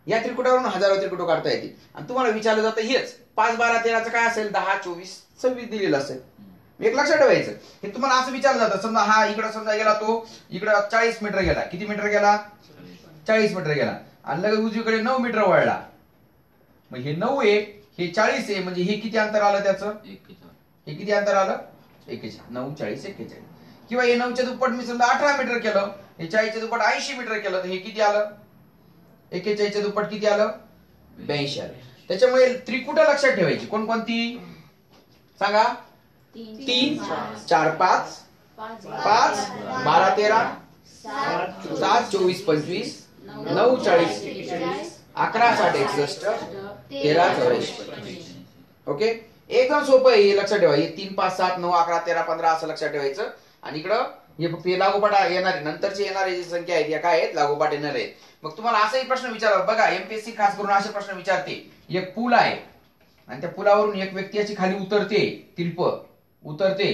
या त्रिकुटावरून हजारो त्रिकुट काढता येतील. आणि तुम्हाला विचारलं जातं हेच 5 12 13 काय असेल 10 24 26 दिलेलं असेल. एक लक्षात ठेवायचं. हे तुम्हाला असं विचारलं जातं. समजा हा इकडे समजा गेला तो इकडे 40 मीटर गेला. किती मीटर गेला 40 मीटर गेला. आणि लगेच उजवीकडे 9 मीटर वळला. मग हे 9 आहे हे 40 आहे म्हणजे हे किती अंतर आलं त्याचं हे किती अंतर आलं 41 9 40 41. किंवा हे 9च्या दुप्पट मी समजा 18 मीटर केलं. हे 40च्या दुप्पट 80 मीटर केलं तर हे किती आलं 41च्या दुप्पट किती आलं 82 आलं. त्याच्यामुळे त्रिकुट लक्षात ठेवायची कोणकोणती सांगा 3 4 5 5 12 13 7 24 25 9 40 11 60 61 13 84. ओके एकदम सोपं आहे. लक्षात ठेवा. हे 3 5 7 9 11 13 15 असं लक्षात ठेवायचं. आणि इकडं हे फक्त लागोपाठ येणारे नंतरचे येणारे जी संख्या आहेत या काय आहेत लागोपाठ येणार आहेत. मग तुम्हाला असाही प्रश्न विचारला बघा एमपीएससी खास करून असे प्रश्न विचारते. एक पूल आहे आणि त्या पुलावरून एक व्यक्ती अशी खाली उतरते तिरप उतरते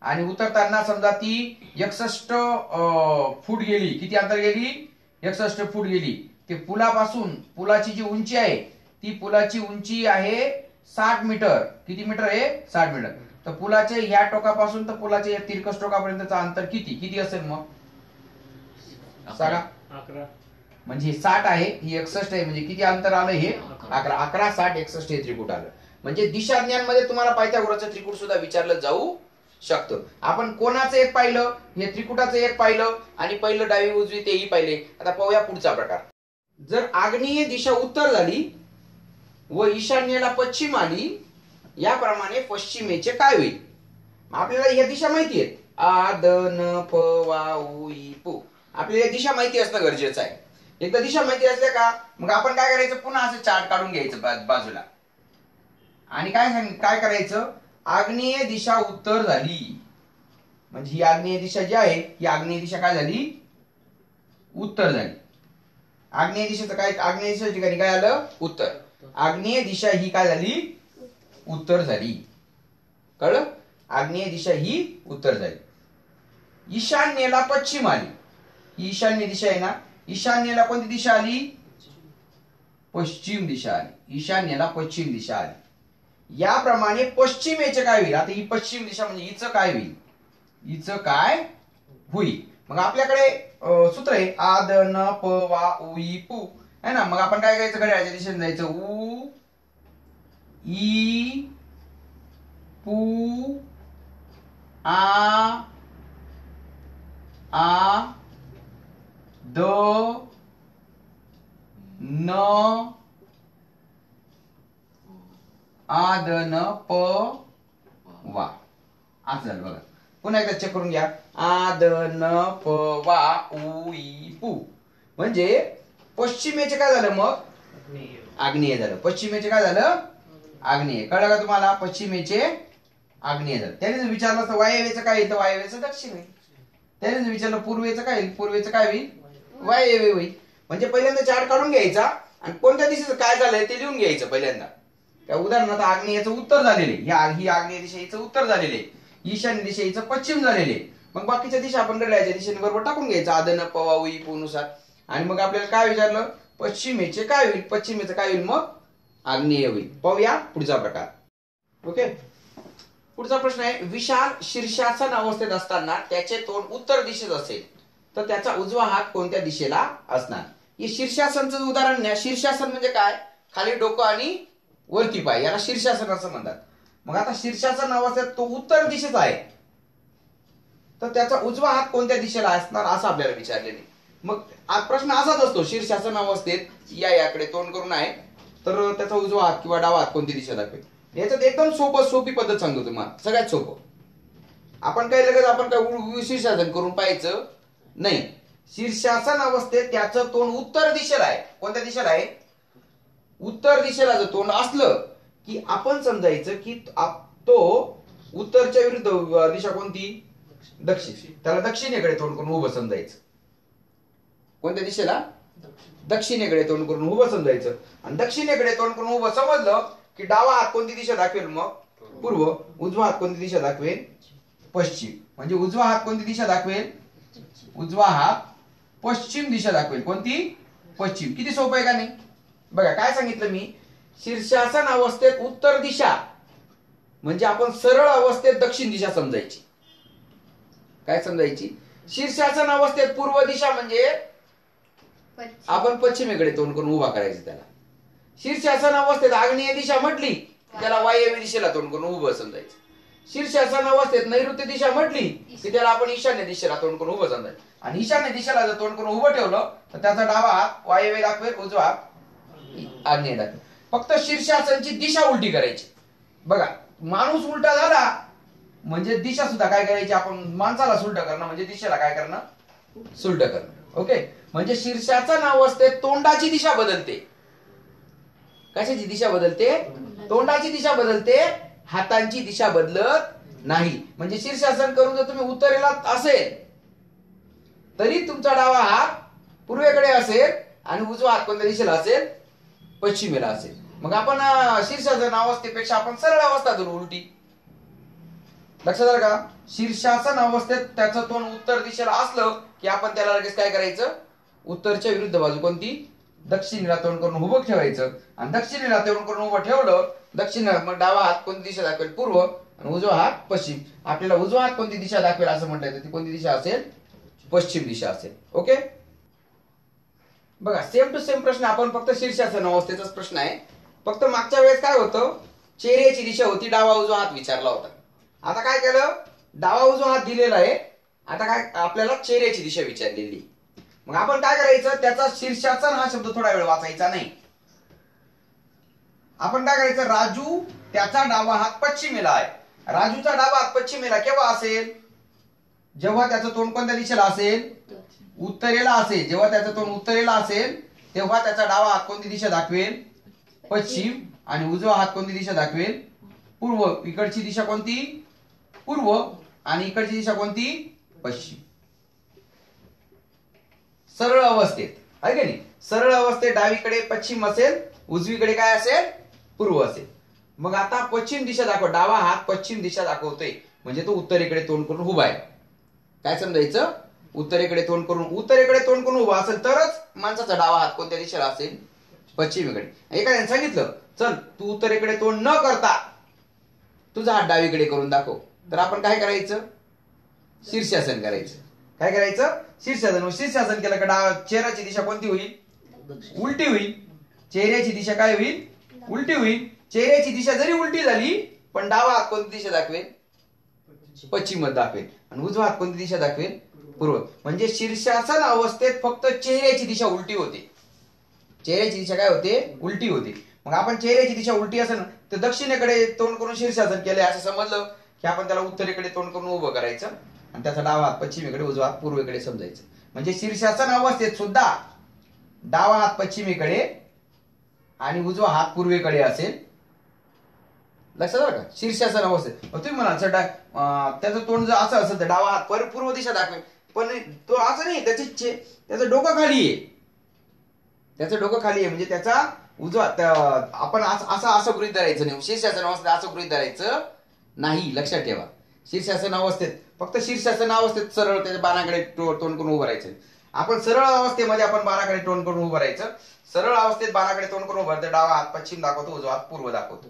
आणि उतरताना समजा ती 61 फूट गेली. किती अंतर गेली 61 फूट गेली. ते पुलापासून पुलाची जी उंची आहे ती पुलाची उंची आहे 60 मीटर. किती मीटर आहे 60 मीटर. तर पुलाच्या ह्या टोकापासून तर पुलाच्या या तिरकस टोकापर्यंतचं अंतर किती किती असेल मग सांगा 11. म्हणजे 60 आहे ही 61 आहे म्हणजे किती अंतर आलं हे 11 11 60 61 हे त्रिकुट आलं. म्हणजे दिशाज्ञान मध्ये तुम्हाला पायथागोरसचं त्रिकुट सुद्धा विचारलं जाऊ शकतं. आपण कोणाचं एक पाहिलं हे त्रिकुटाचं एक पाहिलं आणि पहिलं डावी उजवी तेही पाहिले. आता पाहूया पुढचा प्रकार. जर आग्नेय दिशा उत्तर झाली व ईशान्येला पश्चिम आली याप्रमाणे पश्चिमेचे काय होईल. आपल्याला या दिशा माहिती आहेत आ द न प वा उ ई पू. आपल्याला या दिशा माहिती असणं गरजेचं आहे. एकदा दिशा माहिती असल्या का मग आपण काय करायचं पुन्हा असं चार्ट काढून घ्यायचं बाजूला आणि काय करायचं आग्नेय दिशा उत्तर झाली म्हणजे ही आग्नेय दिशा जी आहे ही आग्नेय दिशा काय झाली उत्तर झाली. आग्नेय दिशेचं काय आग्नेय दिशा ठिकाणी काय आलं उत्तर. आग्नेय दिशा ही काय झाली उत्तर झाली. कळलं. आग्नेय दिशा ही उत्तर झाली. ईशान्येला पश्चिम आली. ही ईशान्य दिशा आहे ना. ईशान्येला कोणती दिशा आली पश्चिम दिशा आली. ईशान्येला पश्चिम दिशा आली. याप्रमाणे पश्चिमेचे काय होईल. आता ही पश्चिम दिशा म्हणजे हिचं काय होईल हिचं काय होईल. मग आपल्याकडे सूत्र आहे आ द न प वा उ ई पू है ना. मग आपण काय करायचं घड्याळाच्या दिशेने जायचं उ ई पू आ द न आ द न प वा असं झालं बघा. पुन्हा एकदा चेक करून घ्या आ द न प वा उ ई पू म्हणजे पश्चिमेचे काय झालं मग आग्नेय झालं. पश्चिमेचे काय झालं आग्नेय. कळलं का तुम्हाला. पश्चिमेचे आग्नेय झालं. त्याने जर विचारलं तर वायव्येचं काय येतं वायव्येचं दक्षिण होईल. त्याने जर विचारलं पूर्वेचं काय येईल पूर्वेचं काय होईल वायव्य होईल. म्हणजे पहिल्यांदा चार्ट काढून घ्यायचा आणि कोणत्या दिशेचं काय झालंय ते लिहून घ्यायचं पहिल्यांदा. त्या उदाहरणार्थ आग्नेयचं उत्तर झालेले ही आग्नेय दिशा हिचं उत्तर झालेले ईशान्य दिशा हिचं पश्चिम झालेले. मग बाकीच्या दिशा आपण घड्याळाच्या दिशेने बरोबर टाकून घ्यायचं आदन पवा उई नुसार. आणि मग आपल्याला काय विचारलं पश्चिमेचे काय होईल पश्चिमेचं काय होईल मग आग्नेय होईल. पाहूया पुढचा प्रकार. ओके. पुढचा प्रश्न आहे, विशाल शीर्षासन अवस्थेत असताना त्याचे तोंड उत्तर दिशेत असेल तर त्याचा उजवा हात कोणत्या दिशेला असणार? हे शीर्षासनचं उदाहरण नाही. शीर्षासन म्हणजे काय? खाली डोकं आणि वरती पाय, याला शीर्षासन असं म्हणतात. मग आता शीर्षासन अवस्थेत तो उत्तर दिशेत आहे तर त्याचा उजवा हात कोणत्या दिशेला असणार असं आपल्याला विचारलेले. मग प्रश्न असाच असतो, शीर्षासन अवस्थेत याकडे तोंड करून आहे तर त्याचा उजवा हात किंवा डावा हात कोणती दिशा दाखवेल? याच्यात एकदम सोपी पद्धत सांगतो तुम्हाला, सगळ्यात सोपं. आपण काय शीर्षासन करून पाहायचं नाही. शीर्षासन अवस्थेत त्याचं तोंड उत्तर दिशेला आहे. कोणत्या दिशेला आहे? उत्तर दिशेला जर तोंड असलं की आपण समजायचं की तो उत्तरच्या विरुद्ध दिशा कोणती? दक्षिण. त्याला दक्षिणेकडे तोंड करून उभं समजायचं. कोणत्या दिशेला? दक्षिणेकडे तोंड करून उभं समजायचं. आणि दक्षिणेकडे तोंड करून उभं समजलं की डावा हात कोणती दिशा दाखवेल? मग पूर्व. उजवा हात कोणती दिशा दाखवेल? पश्चिम. म्हणजे उजवा हात कोणती दिशा दाखवेल? उजवा हात पश्चिम दिशा दाखवेल. कोणती? पश्चिम. किती सोपं आहे का नाही? बघा काय सांगितलं मी, शीर्षासन अवस्थेत उत्तर दिशा म्हणजे आपण सरळ अवस्थेत दक्षिण दिशा समजायची. काय समजायची? शीर्षासन अवस्थेत पूर्व दिशा म्हणजे आपण पश्चिमेकडे तोंड करून उभा करायचं त्याला. शीर्षासन अवस्थेत आग्नेय दिशा म्हटली त्याला वायव्य दिशेला तोंड करून उभं समजायचं. शीर्षासन अवस्थेत नैऋत्य दिशा म्हटली की त्याला आपण ईशान्य दिशेला तोंड करून उभं समजायचं. आणि ईशान्य दिशेला जर तोंड करून उभं ठेवलं तर त्याचा डावा हात वायव्य दाखवेल, उजवा हात आग्नेय दाखवेल. फक्त शीर्षासनची दिशा उलटी करायची. बघा माणूस उलटा झाला म्हणजे दिशा सुद्धा काय करायची? आपण माणसाला सुलट करणं म्हणजे दिशेला काय करणं? सुलट करणं. ओके. म्हणजे शीर्षासन अवस्थेत तोंडाची दिशा बदलते. कशाची दिशा बदलते? तोंडाची दिशा बदलते, हातांची दिशा बदलत नाही. म्हणजे शीर्षासन करून जर तुम्ही उत्तरेला असेल तरी तुमचा डावा हात पूर्वेकडे असेल आणि उजवा हात कोणत्या दिशेला असेल? पश्चिमेला असेल. मग आपण शीर्षासन अवस्थेपेक्षा आपण सरळ अवस्था धरू उलटी. लक्षात आलं का? शीर्षासन अवस्थेत त्याचं तोंड उत्तर दिशेला असलं की आपण त्याला लगेच काय करायचं? उत्तरच्या विरुद्ध बाजू कोणती? दक्षिणेला तोंड करून उभं ठेवायचं. आणि दक्षिणेला तोंड करून उभं ठेवलं, दक्षिणेला मग डावा हात कोणती दिशा दाखवेल? पूर्व. आणि उजवा हात पश्चिम. आपल्याला उजवा हात कोणती दिशा दाखवेल असं म्हटलं येतं, ती कोणती दिशा असेल? पश्चिम दिशा असेल. ओके. बघा सेम टू सेम प्रश्न आपण फक्त शीर्षासन अवस्थेचाच प्रश्न आहे. फक्त मागच्या वेळेस काय होतं, चेहऱ्याची दिशा होती, डावा उजवा हात विचारला होता. आता काय केलं, डावा उजवा हात दिलेला आहे, आता काय आपल्याला चेहऱ्याची दिशा विचारलेली. मग आपण काय करायचं, त्याचा शीर्षासन हा शब्द थोडा वेळ वाचायचा नाही. आपण काय करायचं, राजू त्याचा डावा हात पश्चिमेला आहे. राजूचा डावा हात पश्चिमेला केव्हा असेल, जेव्हा त्याचं तोंड कोणत्या दिशेला असेल, उत्तरेला असेल. जेव्हा त्याचं तोंड उत्तरेला असेल तेव्हा त्याचा डावा हात कोणती दिशा दाखवेल, पश्चिम. आणि उजवा हात कोणती दिशा दाखवेल, पूर्व. इकडची दिशा कोणती, पूर्व. आणि इकडची दिशा कोणती, पश्चिम. सरळ अवस्थेत आहे की नाही, सरळ अवस्थेत डावीकडे पश्चिम असेल, उजवीकडे काय असेल, पूर्व असेल. मग आता पश्चिम दिशा दाखव, डावा हात पश्चिम दिशा दाखवतोय म्हणजे तो उत्तरेकडे तोंड करून उभा आहे. काय समजायचं, उत्तरेकडे तोंड करून उभा असेल तरच माणसाचा डावा हात कोणत्या दिशेला असेल, पश्चिमेकडे. एखाद्याने सांगितलं चल तू उत्तरेकडे तोंड न करता तुझा हात डावीकडे करून दाखव, तर आपण काय करायचं, शीर्षासन करायचं. काय करायचं, शीर्षासन. शीर्षासन केलं का चेहऱ्याची दिशा कोणती होईल, उलटी होईल. चेहऱ्याची दिशा काय होईल, उलटी होईल. चेहऱ्याची दिशा जरी उलटी झाली पण डावा हात कोणती दिशा दाखवेल, पश्चिम दाखवेल. आणि उजवा हात कोणती दिशा दाखवेल, पूर्व. म्हणजे शीर्षासन अवस्थेत फक्त चेहऱ्याची दिशा उलटी होते. चेहऱ्याची दिशा काय होते, उलटी होते. मग आपण चेहऱ्याची दिशा उलटी असेल तर दक्षिणेकडे तोंड करून शीर्षासन केले असं समजलं की आपण त्याला उत्तरेकडे तोंड करून उभं करायचं आणि त्याचा डावा हात पश्चिमेकडे, उजवा हात पूर्वेकडे समजायचं. म्हणजे शीर्षासन अवस्थेत सुद्धा डावा हात पश्चिमेकडे आणि उजवा हात पूर्वेकडे असेल. लक्षात आलं का, शीर्षासन अवस्थेत. तुम्ही म्हणाल सर त्याचं तोंड जर असं असेल तर डावा हात पूर्व दिशा दाखवेल, पण तो असं नाही, त्याचं डोकं खाली आहे. त्याचं डोकं खाली आहे म्हणजे त्याचा उजवा, आपण असं गृहीत धरायचं नाही. शीर्षासन अवस्थेत असं गृहीत धरायचं नाही. लक्षात ठेवा, शीर्षासन अवस्थेत फक्त शीर्षासन अवस्थेत सरळ त्याच्या बाणाकडे तोंड करून उभं राहायचं. आपण सरळ अवस्थेमध्ये आपण बाणाकडे तोंड करून उभं राहायचं. सरळ अवस्थेत बाणाकडे तोंड करून उभं राहायचं, डावा हात पश्चिम दाखवतो, उजवा हात पूर्व दाखवतो.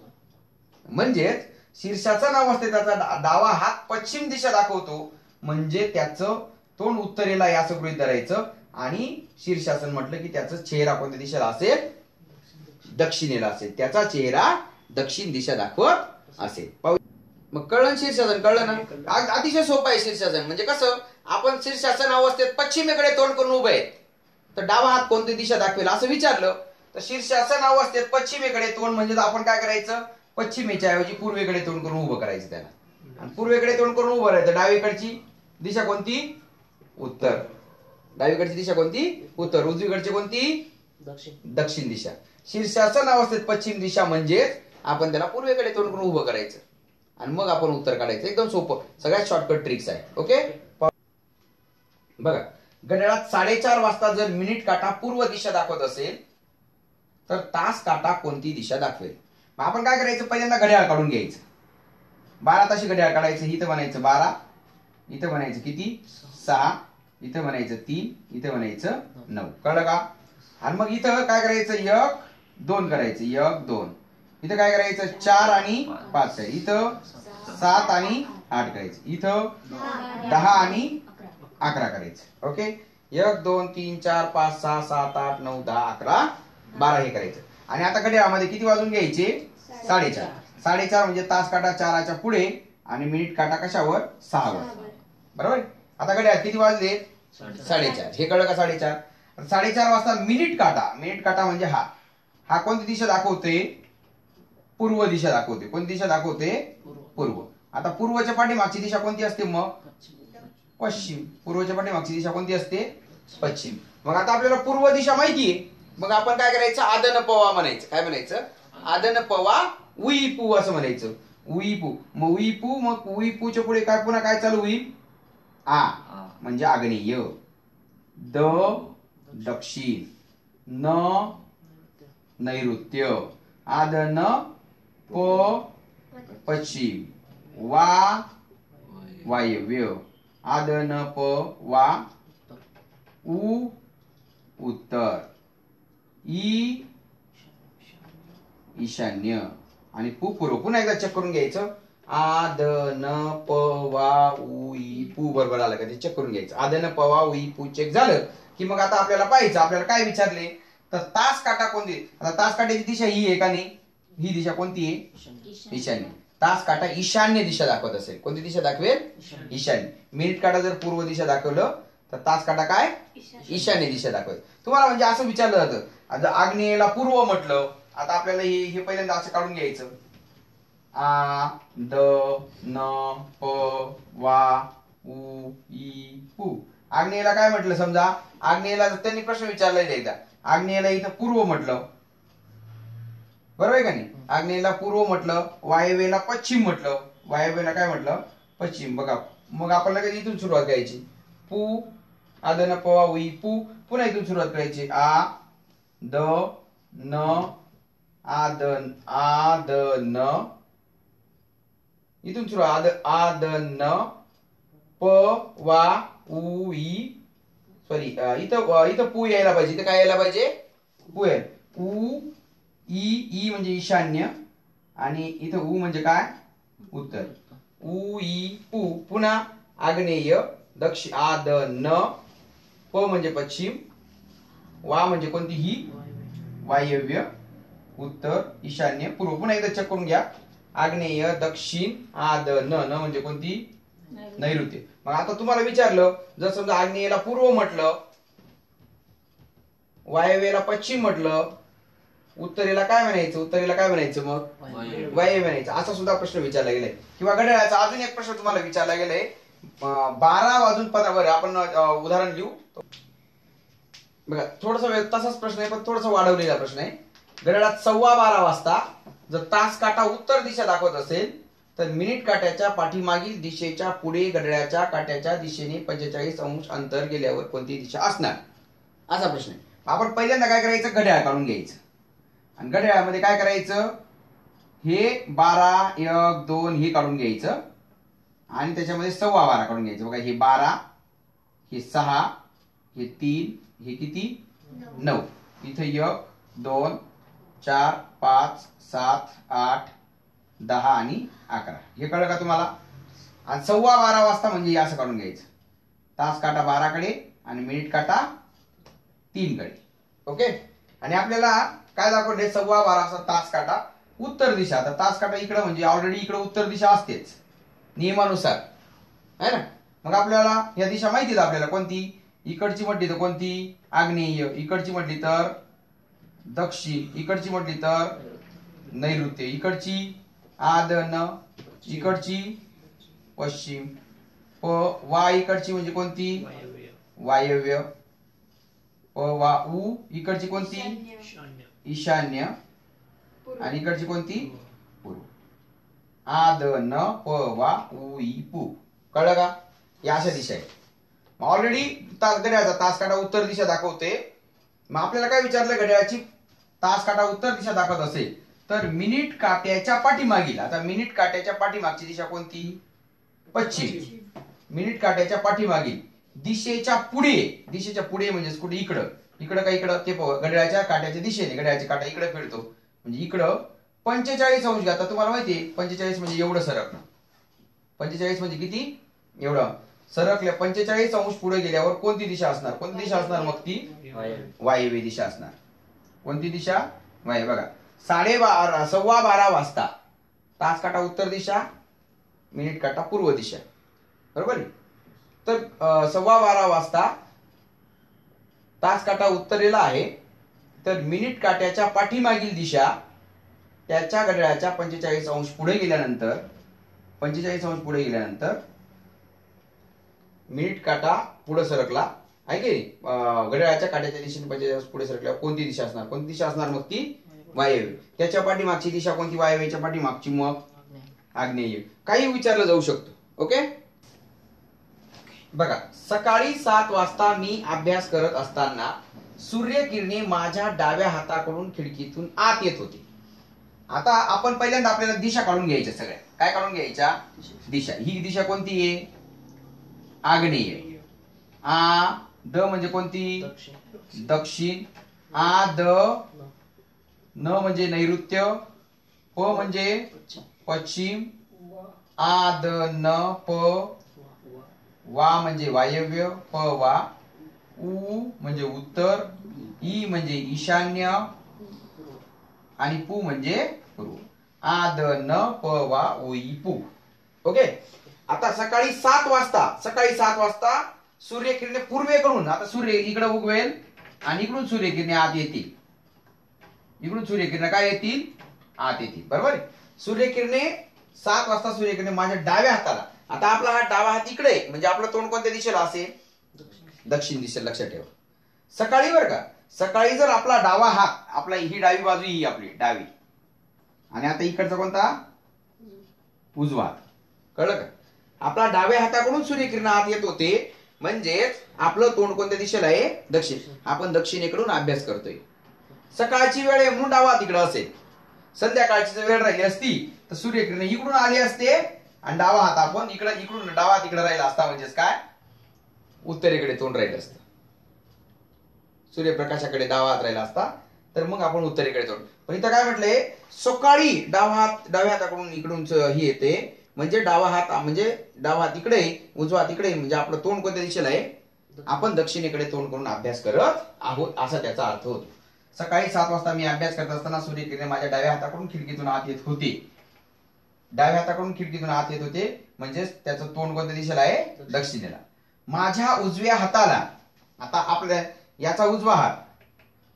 म्हणजेच शीर्षासन अवस्थेत त्याचा डावा हात पश्चिम दिशा दाखवतो, म्हणजे त्याचं तोंड उत्तरेला आहे असं गृहीत धरायचं. आणि शीर्षासन म्हटलं की त्याचा चेहरा कोणत्या दिशेला असेल? दक्षिणेला असेल. त्याचा चेहरा दक्षिण दिशा दाखवत असेल. मग कळलं शीर्षासन? कळलं ना? अतिशय सोपं आहे शीर्षासन. म्हणजे कसं, आपण शीर्षासन अवस्थेत पश्चिमेकडे तोंड करून उभे आहेत, तर डावा हात कोणती दिशा दाखवेल असं विचारलं तर शीर्षासन अवस्थेत पश्चिमेकडे तोंड म्हणजे आपण काय करायचं? पश्चिमेच्या ऐवजी पूर्वेकडे तोंड करून उभं करायचं त्याला. आणि पूर्वेकडे तोंड करून उभं राहायचं. डावीकडची दिशा कोणती? उत्तर. डावीकडची दिशा कोणती? उत्तर. उजवीकडची कोणती? दक्षिण दिशा. शीर्षासन अवस्थेत पश्चिम दिशा म्हणजेच आपण त्याला पूर्वेकडे तोंड करून उभं करायचं आणि मग आपण उत्तर काढायचं. एकदम सोपं, सगळ्यात शॉर्टकट ट्रिक्स आहे. ओके. बघा, घड्याळात 4:30 वाजता जर मिनिट काटा पूर्व दिशा दाखवत असेल तर तास काटा कोणती दिशा दाखवेल? मग आपण काय करायचं? पहिल्यांदा घड्याळ काढून घ्यायचं. 12 ताशी घड्याळ काढायचं. इथं म्हणायचं 12, इथं म्हणायचं किती? 6, इथं म्हणायचं 3, इथं म्हणायचं 9. कळलं का? आणि मग इथं काय करायचं? 1, 2 करायचं. 1, 2. इथं काय करायचं? 4 आणि 5. इथं 7 आणि 8 करायचं. इथं 10 आणि 11 करायचं. ओके. 1, 2, 3, 4, 5, 6, 7, 8, 9, 10, 11, 12 हे करायचं. आणि आता घड्याळामध्ये किती वाजून घ्यायचे? 4:30. 4:30 म्हणजे तास काटा 4च्या पुढे आणि मिनिट काटा कशावर? 6वर. बरोबर. आता घड्याळ किती वाजले? 4:30. हे कळलं का? 4:30. 4:30 वाजता मिनिट काटा म्हणजे हा कोणती दिशा दाखवते? पूर्व दिशा दाखवते. कोणती दिशा दाखवते? पूर्व. आता पूर्वच्या पाठीमागची दिशा कोणती असते? मग पश्चिम. पूर्वच्या पाठीमागची दिशा कोणती असते? पश्चिम. मग आता आपल्याला पूर्व दिशा माहितीये, मग आपण काय करायचं? आदन पवा म्हणायचं. काय म्हणायचं? आदन पवा उईपू असं म्हणायचं. उईपू. मग उईपू, मग उईपूच्या पुढे काय पुन्हा काय चालू होईल? आ म्हणजे आग्नेय. द दक्षिण. न नैऋत्य. आदन प पश्चिम. वा वायव्य. आदन प वा उ उत्तर. ई ईशान्य. आणि पू पूर्व. पुन्हा एकदा चेक करून घ्यायचं. आदन प वा उ ई पू बरोबर आलं का ते चेक करून घ्यायचं. आदन प वा उ ई पू चेक झालं की मग आता आपल्याला पाहायचं. आपल्याला काय विचारले तर तास काटा कोणती? आता तास काट्याची दिशा ही आहे का नाही? ही दिशा कोणती आहे? ईशान्य. तास काटा ईशान्य दिशा दाखवत असेल. कोणती दिशा दाखवेल? ईशान्य. मिनिट काटा जर पूर्व दिशा दाखवलं तर तास काटा काय? ईशान्य दिशा दाखवेल. तुम्हाला म्हणजे असं विचारलं जातं, आग्नेयला पूर्व म्हटलं. आता आपल्याला हे पहिल्यांदा असं काढून घ्यायचं. आ द न प वा उ ई पू. आग्नेयला काय म्हटलं? समजा आग्नेयला त्यांनी प्रश्न विचारला एकदा. आग्नेयला इथं पूर्व म्हटलं. बरोबर आहे का नाही? आग्नेयला पूर्व म्हटलं. वायव्येला पश्चिम म्हटलं. वायव्येला काय म्हटलं? पश्चिम. बघा, मग आपण लगेच इथून सुरुवात करायची. पू आदन प वा उ ई पू. पुन्हा इथून सुरुवात करायची. आ द न आदन इथून सुरुवात. आदन प वा उ ई सॉरी इथं पू यायला पाहिजे. इथं काय यायला पाहिजे? पू यायला. उ ई म्हणजे ईशान्य आणि इथं उ म्हणजे काय? उत्तर. उ ई पू. पुन्हा आग्नेय. दक्षिण. आदन प म्हणजे पश्चिम. वा म्हणजे कोणती? ही वायव्य. उत्तर, ईशान्य, पूर्व. पुन्हा एकदा चेक करून घ्या. आग्नेय, दक्षिण, आदन. न म्हणजे कोणती? नैऋत्य. मग आता तुम्हाला विचारलं, जर समजा आग्नेयला पूर्व म्हटलं, वायव्येला पश्चिम म्हटलं, उत्तरेला काय म्हणायचं? उत्तरेला काय म्हणायचं? मग वायव्य म्हणायचं. असा सुद्धा प्रश्न विचारला गेलाय. किंवा घड्याळाचा अजून एक प्रश्न तुम्हाला विचारला गेलाय. 12:15 आपण उदाहरण लिहू. बघा, थोडस तसाच प्रश्न आहे पण थोडस वाढवलेला प्रश्न आहे. घड्याळात 12:15 वाजता जर तास काटा उत्तर दिशा दाखवत असेल तर मिनिट काट्याच्या पाठीमागील दिशेच्या पुढे घड्याळाच्या काट्याच्या दिशेने 45 अंश अंतर गेल्यावर कोणती दिशा असणार? असा प्रश्न आहे. आपण पहिल्यांदा काय करायचं? घड्याळ काढून घ्यायचं. आणि घड्याळामध्ये काय करायचं? हे 12, 1, 2 हे काढून घ्यायचं आणि त्याच्यामध्ये 12:15 काढून घ्यायचं. बघा, हे 12, हे 6, हे 3, हे किती? 9. इथं 1, 2, 4, 5, 7, 8, 10 आणि 11. हे कळलं का तुम्हाला? आणि 12:15 वाजता म्हणजे असं काढून घ्यायचं. तास काटा 12 कडे आणि मिनिट काटा 3 कडे. ओके. आणि आपल्याला काय दाखवले? 12:15 वाजता तास काटा उत्तर दिशा. आता तास काटा इकडे म्हणजे ऑलरेडी इकडे उत्तर दिशा असतेच नियमानुसार, है ना. मग आपल्याला या दिशा माहितीच आपल्याला. कोणती? इकडची म्हटली तर कोणती? आग्नेय. इकडची म्हटली तर दक्षिण. इकडची म्हटली तर नैऋत्य. इकडची आदन. इकडची पश्चिम. वा इकडची म्हणजे कोणती? वायव्य. वा उ इकडची कोणती? ईशान्य. आणि इकडची कोणती? पूर्व. आदन वा उ ई पू. कळलं का? या अशा दिशा आहेत. ऑलरेडी घड्याळाचा तास काटा उत्तर दिशा दाखवते. मग आपल्याला काय विचारलं? घड्याळाची तास काटा उत्तर दिशा दाखवत असेल तर मिनिट काट्याच्या पाठीमागील. आता मिनिट काट्याच्या पाठीमागची दिशा कोणती? पश्चिम. मिनिट काट्याच्या पाठीमागील दिशेच्या पुढे. दिशेच्या पुढे म्हणजे कुठे? इकडं. इकडं का इकडं? ते घड्याळाच्या काट्याच्या दिशेने. घड्याळाच्या काटा इकडे फिरतो म्हणजे इकडं 45 अंश. आता तुम्हाला माहितीये 45 म्हणजे एवढं सरकणं. 45 म्हणजे किती? एवढं सरकल्या. 45 अंश पुढे गेल्यावर कोणती दिशा असणार? कोणती दिशा असणार? मग ती वायव्य दिशा असणार. कोणती दिशा? वायव्य. बघा 12:15 वाजता तास काटा उत्तर दिशा, मिनिट काटा पूर्व दिशा. बरोबर आहे. तर 12:15 वाजता तास काटा उत्तरेला आहे. तर मिनिट काट्याच्या पाठीमागील दिशा त्याच्या घड्याळाच्या 45 अंश पुढे गेल्यानंतर 45 अंश पुढे गेल्यानंतर मिनिट काटा पुढे सरकला आहे की घड्याळाच्या काट्याच्या दिशेने 45 अंश पुढे सरकल्यावर कोणती दिशा असणार? कोणती दिशा असणार? मग ती वायव्य. त्याच्या पाठीमागची दिशा कोणती? वायव्याच्या पाठीमागची मग आग्नेय. काही विचारलं जाऊ शकतो. ओके. बघा सकाळी 7 वाजता मी अभ्यास करत असताना सूर्यकिरणे माझ्या डाव्या हाताकडून खिडकीतून आत येत होती. आता आपण पहिल्यांदा आपल्याला दिशा काढून घ्यायच्या. सगळ्या काय काढून घ्यायच्या? दिशा. ही दिशा कोणती आहे? आग्नेय. आ द म्हणजे कोणती? दक्षिण. आ द न म्हणजे नैऋत्य. प म्हणजे पश्चिम. आ द न प. वा म्हणजे वायव्य. प वा. उ म्हणजे उत्तर. ई म्हणजे ईशान्य. आणि पू म्हणजे पूर्व. आ द न प वा उ ई पू. ओके. आता सकाळी 7 वाजता सूर्यकिरणे पूर्वेकडून. आता सूर्य इकडे उगवेल आणि इकडून सूर्यकिरणे आत येतील. इकडून सूर्यकिरणे काय येतील? आत येतील. बरोबर. सूर्यकिरणे 7 वाजता सूर्यकिरणे माझ्या डाव्या हाताला. आता आपला हा डावा हात इकडे म्हणजे आपलं तोंड कोणत्या दिशेला असेल? दक्षिण दिशेला. लक्षात ठेवा. सकाळी बरं का. सकाळी जर आपला डावा हात, आपला ही डावी बाजू ही आपली डावी आणि आता इकडचा कोणता? उजवा हात. कळलं का? आपला डाव्या हाताकडून सूर्यकिरण आत येत होते म्हणजेच आपलं तोंड कोणत्या दिशेला आहे? दक्षिण. आपण दक्षिणेकडून अभ्यास करतोय. सकाळची वेळ आहे म्हणून डावा तिकडे असेल. संध्याकाळची जर वेळ राहिली असती तर सूर्यकिरण इकडून आली असते आणि डावा हात आपण इकडून डावा तिकडे राहिला असता. म्हणजेच काय? उत्तरेकडे तोंड राहिलं असतं. सूर्यप्रकाशाकडे डावा हात राहिला असता तर मग आपण उत्तरेकडे तोंड. पण इथं काय म्हटलंय? सकाळी डाव्या हाताकडून इकडून ही येते म्हणजे डावा हात इकडे, उजवा हात इकडे म्हणजे आपलं तोंड कोणत्या दिशेला आहे? आपण दक्षिणेकडे तोंड करून अभ्यास करत आहोत असा त्याचा अर्थ होतो. सकाळी 7 वाजता मी अभ्यास करत असताना सूर्यकिरणे माझ्या डाव्या हाताकडून खिडकीतून आत येत होते. डाव्या हाताकडून खिडकीतून आत येत होते म्हणजेच त्याचं तोंड कोणत्या दिशेला आहे? दक्षिणेला. माझ्या उजव्या हाताला. आता आपल्या याचा उजवा हात,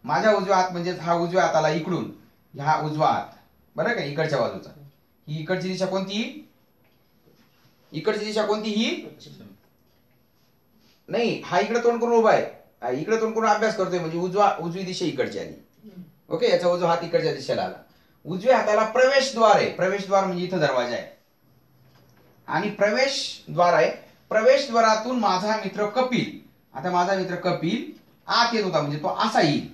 माझ्या उजव्या हात म्हणजे हा उजव्या हाताला इकडून, हा उजवा हात बरं का इकडच्या बाजूचा. ही इकडची दिशा कोणती? इकडची दिशा कोणती? ही नाही. हा इकडे तोंड करून उभा आहे. इकडे तोंड करून अभ्यास करतोय म्हणजे उजवी दिशा इकडची आली. ओके. याचा उजवा हात इकडच्या दिशेला आला. उजव्या हाताला प्रवेशद्वार आहे. प्रवेशद्वार म्हणजे इथं दरवाजा आहे आणि प्रवेशद्वार आहे. प्रवेशद्वारातून माझा मित्र कपिल. आता माझा मित्र कपिल आत येत होता म्हणजे तो असा येईल.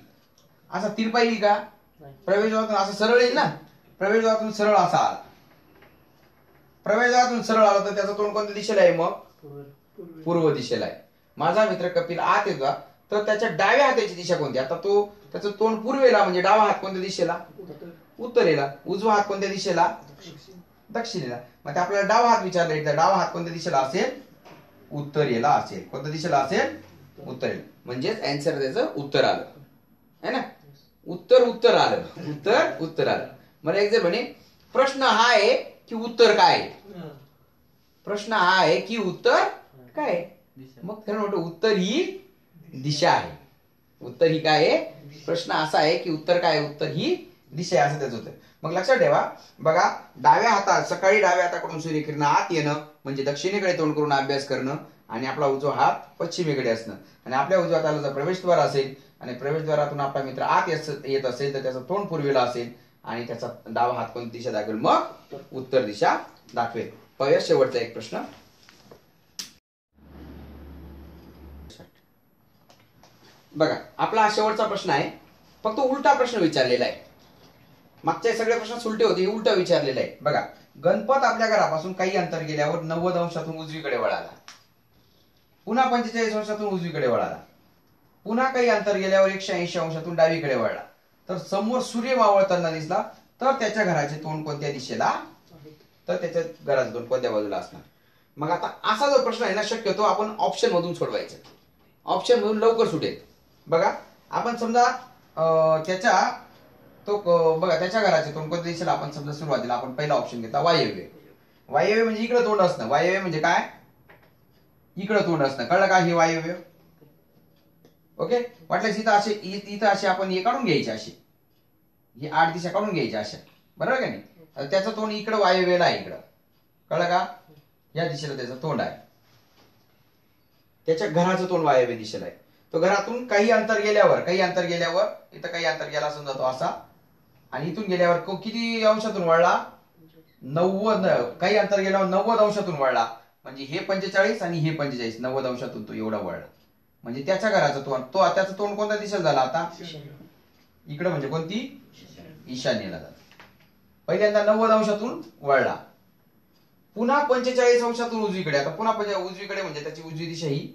असा तिरपा येईल का? प्रवेशद्वारातून असं सरळ येईल ना. प्रवेशद्वारातून सरळ असा आला. प्रवेशद्वारातून सरळ आला तर त्याचं तोंड कोणत्या दिशेला आहे? मग पूर्व दिशेला आहे. माझा मित्र कपिल आत येतो तर त्याच्या डाव्या हाताची दिशा कोणती? आता तो त्याचं तोंड पूर्वेला म्हणजे डावा हात कोणत्या दिशेला? उत्तरेला. उजवा हात कोणत्या दिशेला? दक्षिणेला. मग ते आपल्याला डावा हात विचारला, तर डावा हात कोणत्या दिशेला असेल? उत्तरेला असेल. कोणत्या दिशेला असेल? उत्तरेला. म्हणजेच अँसर त्याचं उत्तर आलं है ना. उत्तर आलं. उत्तर आलं. मला एक जर म्हणे प्रश्न हा आहे की उत्तर काय आहे? प्रश्न हा आहे की उत्तर काय आहे? मग त्याला म्हणतो उत्तर ही दिशा आहे. उत्तर ही काय आहे? प्रश्न असा आहे की उत्तर काय आहे? उत्तर ही दिशा आहे असं त्याचं उत्तर. मग लक्षात ठेवा बघा, डाव्या हातात सकाळी डाव्या हाताकडून सूर्यकिरण आत येणं म्हणजे दक्षिणेकडे तोंड करून अभ्यास करणं आणि आपला उजवा हात पश्चिमेकडे असणं. आणि आपल्या उजव्या हाताला जर प्रवेशद्वार असेल आणि प्रवेशद्वारातून आपला मित्र आत येत असेल तर त्याचं तोंड पूर्वेला असेल आणि त्याचा डावा हात कोणती दिशा दाखवेल? मग उत्तर दिशा दाखवेल. पाहूया शेवटचा एक प्रश्न. बघा आपला हा शेवटचा प्रश्न आहे. फक्त उलटा प्रश्न विचारलेला आहे. मागचे सगळे प्रश्न उलटे होते, हे उलटा विचारलेलं आहे. बघा, गणपत आपल्या घरापासून काही अंतर गेल्यावर 90 अंशातून उजवीकडे वळाला. पुन्हा 45 अंशातून उजवीकडे वळाला. पुन्हा काही अंतर गेल्यावर 180 अंशातून डावीकडे वळला. तर समोर सूर्य मावळताना दिसला तर त्याच्या घराचे तोंड कोणत्या दिशेला? तर त्याच्या घराचं तोंड कोणत्या बाजूला असणार? मग आता असा जो प्रश्न आहे ना, शक्यतो आपण ऑप्शन मधून सोडवायचा. ऑप्शन मधून लवकर सुटेल. बघा आपण समजा त्याच्या बघा त्याच्या घराचे तोंड कोणत्या दिशेला? आपण समजा सुरुवातीला आपण पहिला ऑप्शन घेतला वायव्य. वायव्य म्हणजे इकडे तोंड असणं. वायव्य म्हणजे काय? इकडे तोंड असणं. कळलं का? हे वायव्य. ओके, वाटल्यास इथं असे आपण हे काढून घ्यायचे, अशी ही 8 दिशा काढून घ्यायच्या अशा, बरोबर का नाही? त्याचं तोंड इकडं वायव्यला आहे. इकडं कळलं का? या दिशेला त्याचं तोंड आहे. त्याच्या घराचं तोंड वायव्य दिशेला आहे. तो घरातून काही अंतर गेल्यावर इथं काही अंतर गेला समजा तो असा, आणि इथून गेल्यावर किती अंशातून वळला? 90. काही अंतर गेल्यावर 90 अंशातून वळला. म्हणजे हे 45 आणि हे 45, 90 अंशातून तो एवढा वळला. म्हणजे त्याच्या घराचं तोंड त्याचं तोंड कोणत्या दिशेला झाला? आता इकडं म्हणजे कोणती? ईशान्येला झालं. पहिल्यांदा 90 अंशातून वळला, पुन्हा 45 अंशातून उजवीकडे. आता पुन्हा उजवीकडे म्हणजे त्याची उजवी दिशा ही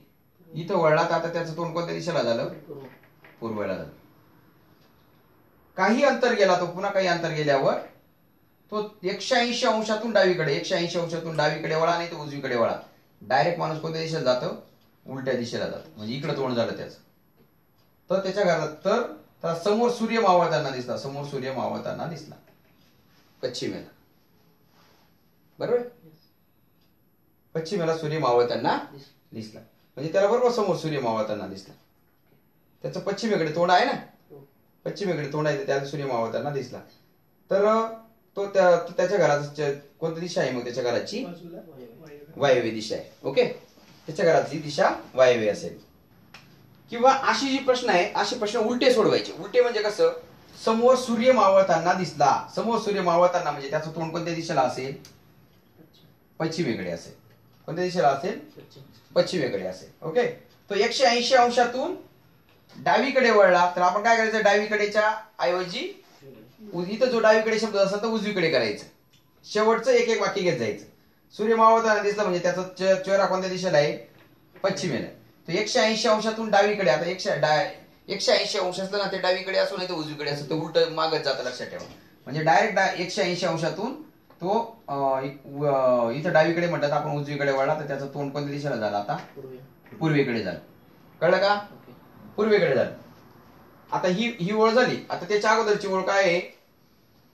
इथं वळला, तर आता त्याचं तोंड कोणत्या दिशेला झालं? पूर्वेला झालं. काही अंतर गेला तो, पुन्हा काही अंतर गेल्यावर तो 180 अंशातून डावीकडे. 180 अंशातून डावीकडे वळा, नाही तर उजवीकडे वळा. डायरेक्ट माणूस कोणत्या दिशेला जातो? उलट्या दिशेला जातो. म्हणजे इकडे तोंड झालं त्याचं. तर त्याच्या घरात तर समोर सूर्य मावळताना दिसला. समोर सूर्य मावळताना दिसला पश्चिमेला. बरोबर, पश्चिमेला सूर्य मावळताना दिसला. म्हणजे त्याला बरोबर समोर सूर्य मावळताना दिसला. त्याचं पश्चिमेकडे तोंड आहे ना, पश्चिमेकडे तोंड आहे, त्याला सूर्य मावळताना दिसला. तर तो त्याच्या घराची कोणती दिशा आहे? मग त्याच्या घराची वायव्य दिशा आहे. ओके, त्याच्या घराची दिशा वायव्य असेल. किंवा अशी जी प्रश्न आहे, असे प्रश्न उलटे सोडवायचे. उलटे म्हणजे कसं? समोर सूर्य मावळताना दिसला. समोर सूर्य मावळताना म्हणजे त्याचं तोंड कोणत्या दिशेला असेल? पश्चिमेकडे असेल. कोणत्या दिशेला असेल? पश्चिमेकडे असेल. ओके, तो 180 अंशातून डावीकडे वळला, तर आपण काय करायचं? डावीकडेच्या ऐवजी इथं जो डावीकडे शब्द असेल तर उजवीकडे करायचं. शेवटचं एक वाक्य घेत जायचं. सूर्य मावळताना दिसला म्हणजे त्याचा चेहरा कोणत्या दिशेला आहे? पश्चिमेला. तो 180 अंशातून डावीकडे. आता 180 अंश असतं ना, ते डावीकडे असो नाही तर उजवीकडे असो, ते उलट मागत जातं. लक्षात ठेवा. म्हणजे डायरेक्ट 180 अंशातून तो इथं डावीकडे म्हणतात, आपण उजवीकडे वळला, तर त्याचं तोंड कोणत्या दिशेला झालं? आता पूर्वेकडे झालं. कळलं का? पूर्वेकडे झालं. आता ही ओळ झाली. आता त्याच्या अगोदरची ओळ काय आहे?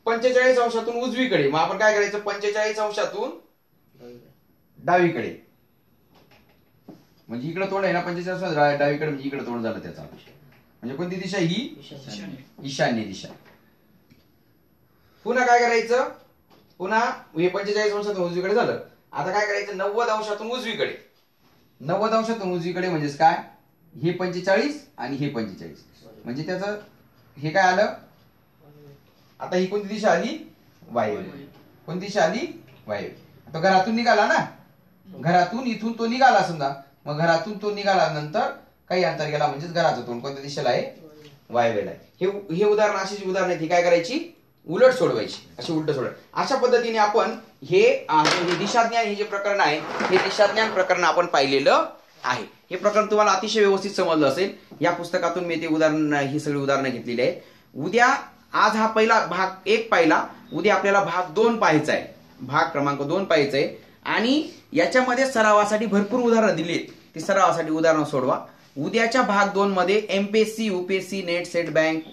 45 अंशातून उजवीकडे. मग आपण काय करायचं? 45 अंशातून डावीकडे. म्हणजे इकडे तोंड आहे ना, 45 अंश डावीकडे, म्हणजे इकडे तोंड झालं त्याचा. म्हणजे कोणती दिशा ही? ईशान्य दिशा. पुन्हा काय करायचं? पुन्हा हे 45 अंशातून उजवीकडे झालं. आता काय करायचं? 90 अंशातून उजवीकडे. 90 अंशातून उजवीकडे म्हणजेच काय? हे 45 आणि हे 45. म्हणजे त्याचं हे काय आलं? आता ही कोणती दिशा आली? वायव्य. कोणती दिशा आली? वायव्य. आता घरातून निघाला ना, घरातून इथून तो निघाला समजा. मग घरातून तो निघाला नंतर काही अंतर गेला म्हणजेच घराचं तोंड कोणत्या दिशेला आहे? वायव्यला आहे. हे उदाहरण, अशी जी उदाहरण आहे ती काय करायची? उलट सोडवायची. अशी उलट सोडवायची. अशा पद्धतीने आपण हे दिशाज्ञान हे जे प्रकरण आहे, हे दिशाज्ञान प्रकरण आपण पाहिलेलं आहे. हे प्रकरण तुम्हाला अतिशय व्यवस्थित समजलं असेल. या पुस्तकातून मी ते उदाहरण, ही सगळी उदाहरणं घेतलेली आहे. आज हा पहिला भाग 1 पाहिला. उद्या आपल्याला भाग 2 पाहायचा आहे. भाग क्रमांक 2 पाहायचं आहे आणि याच्यामध्ये सरावासाठी भरपूर उदाहरणं दिली आहेत, ती सरावासाठी उदाहरणं सोडवा. उद्याच्या भाग 2 मध्ये MPSC, UPSC, net, set, bank,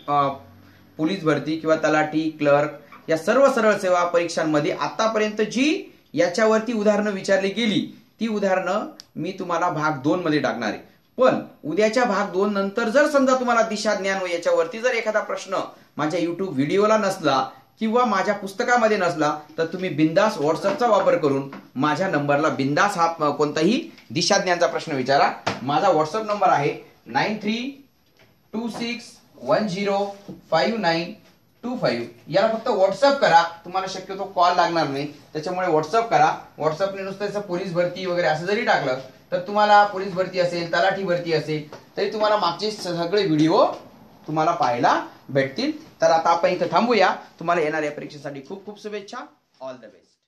police भरती किंवा तलाठी, क्लर्क या सर्व सरळ सेवा परीक्षांमध्ये आतापर्यंत जी याच्यावरती उदाहरणं विचारली गेली ती उदाहरणं मी तुम्हाला भाग 2 मध्ये टाकणार आहे. पण उद्याच्या भाग 2 नंतर जर समजा तुम्हाला दिशा ज्ञान व याच्यावरती जर एखादा प्रश्न माझ्या युट्यूब व्हिडिओला नसला किंवा माझ्या पुस्तकामध्ये नसला तर तुम्ही बिंदास व्हॉट्सअपचा वापर करून माझ्या नंबरला बिंदास हा कोणताही दिशा ज्ञानचा प्रश्न विचारा. माझा व्हॉट्सअप नंबर आहे 9326105925. याला फक्त व्हॉट्सअप करा, तुम्हाला शक्यतो कॉल लागणार नाही, त्याच्यामुळे व्हॉट्सअप करा. व्हॉट्सअपने नुसतं पोलीस भरती वगैरे असं जरी टाकलं तर तुम्हाला पोलीस भरती असेल, तलाठी भरती असेल तरी तुम्हाला मागचे सगळे व्हिडिओ तुम्हाला पाहायला भेटतील. तर आता आपण इथं थांबूया. तुम्हाला येणाऱ्या परीक्षेसाठी खूप खूप शुभेच्छा. All the best.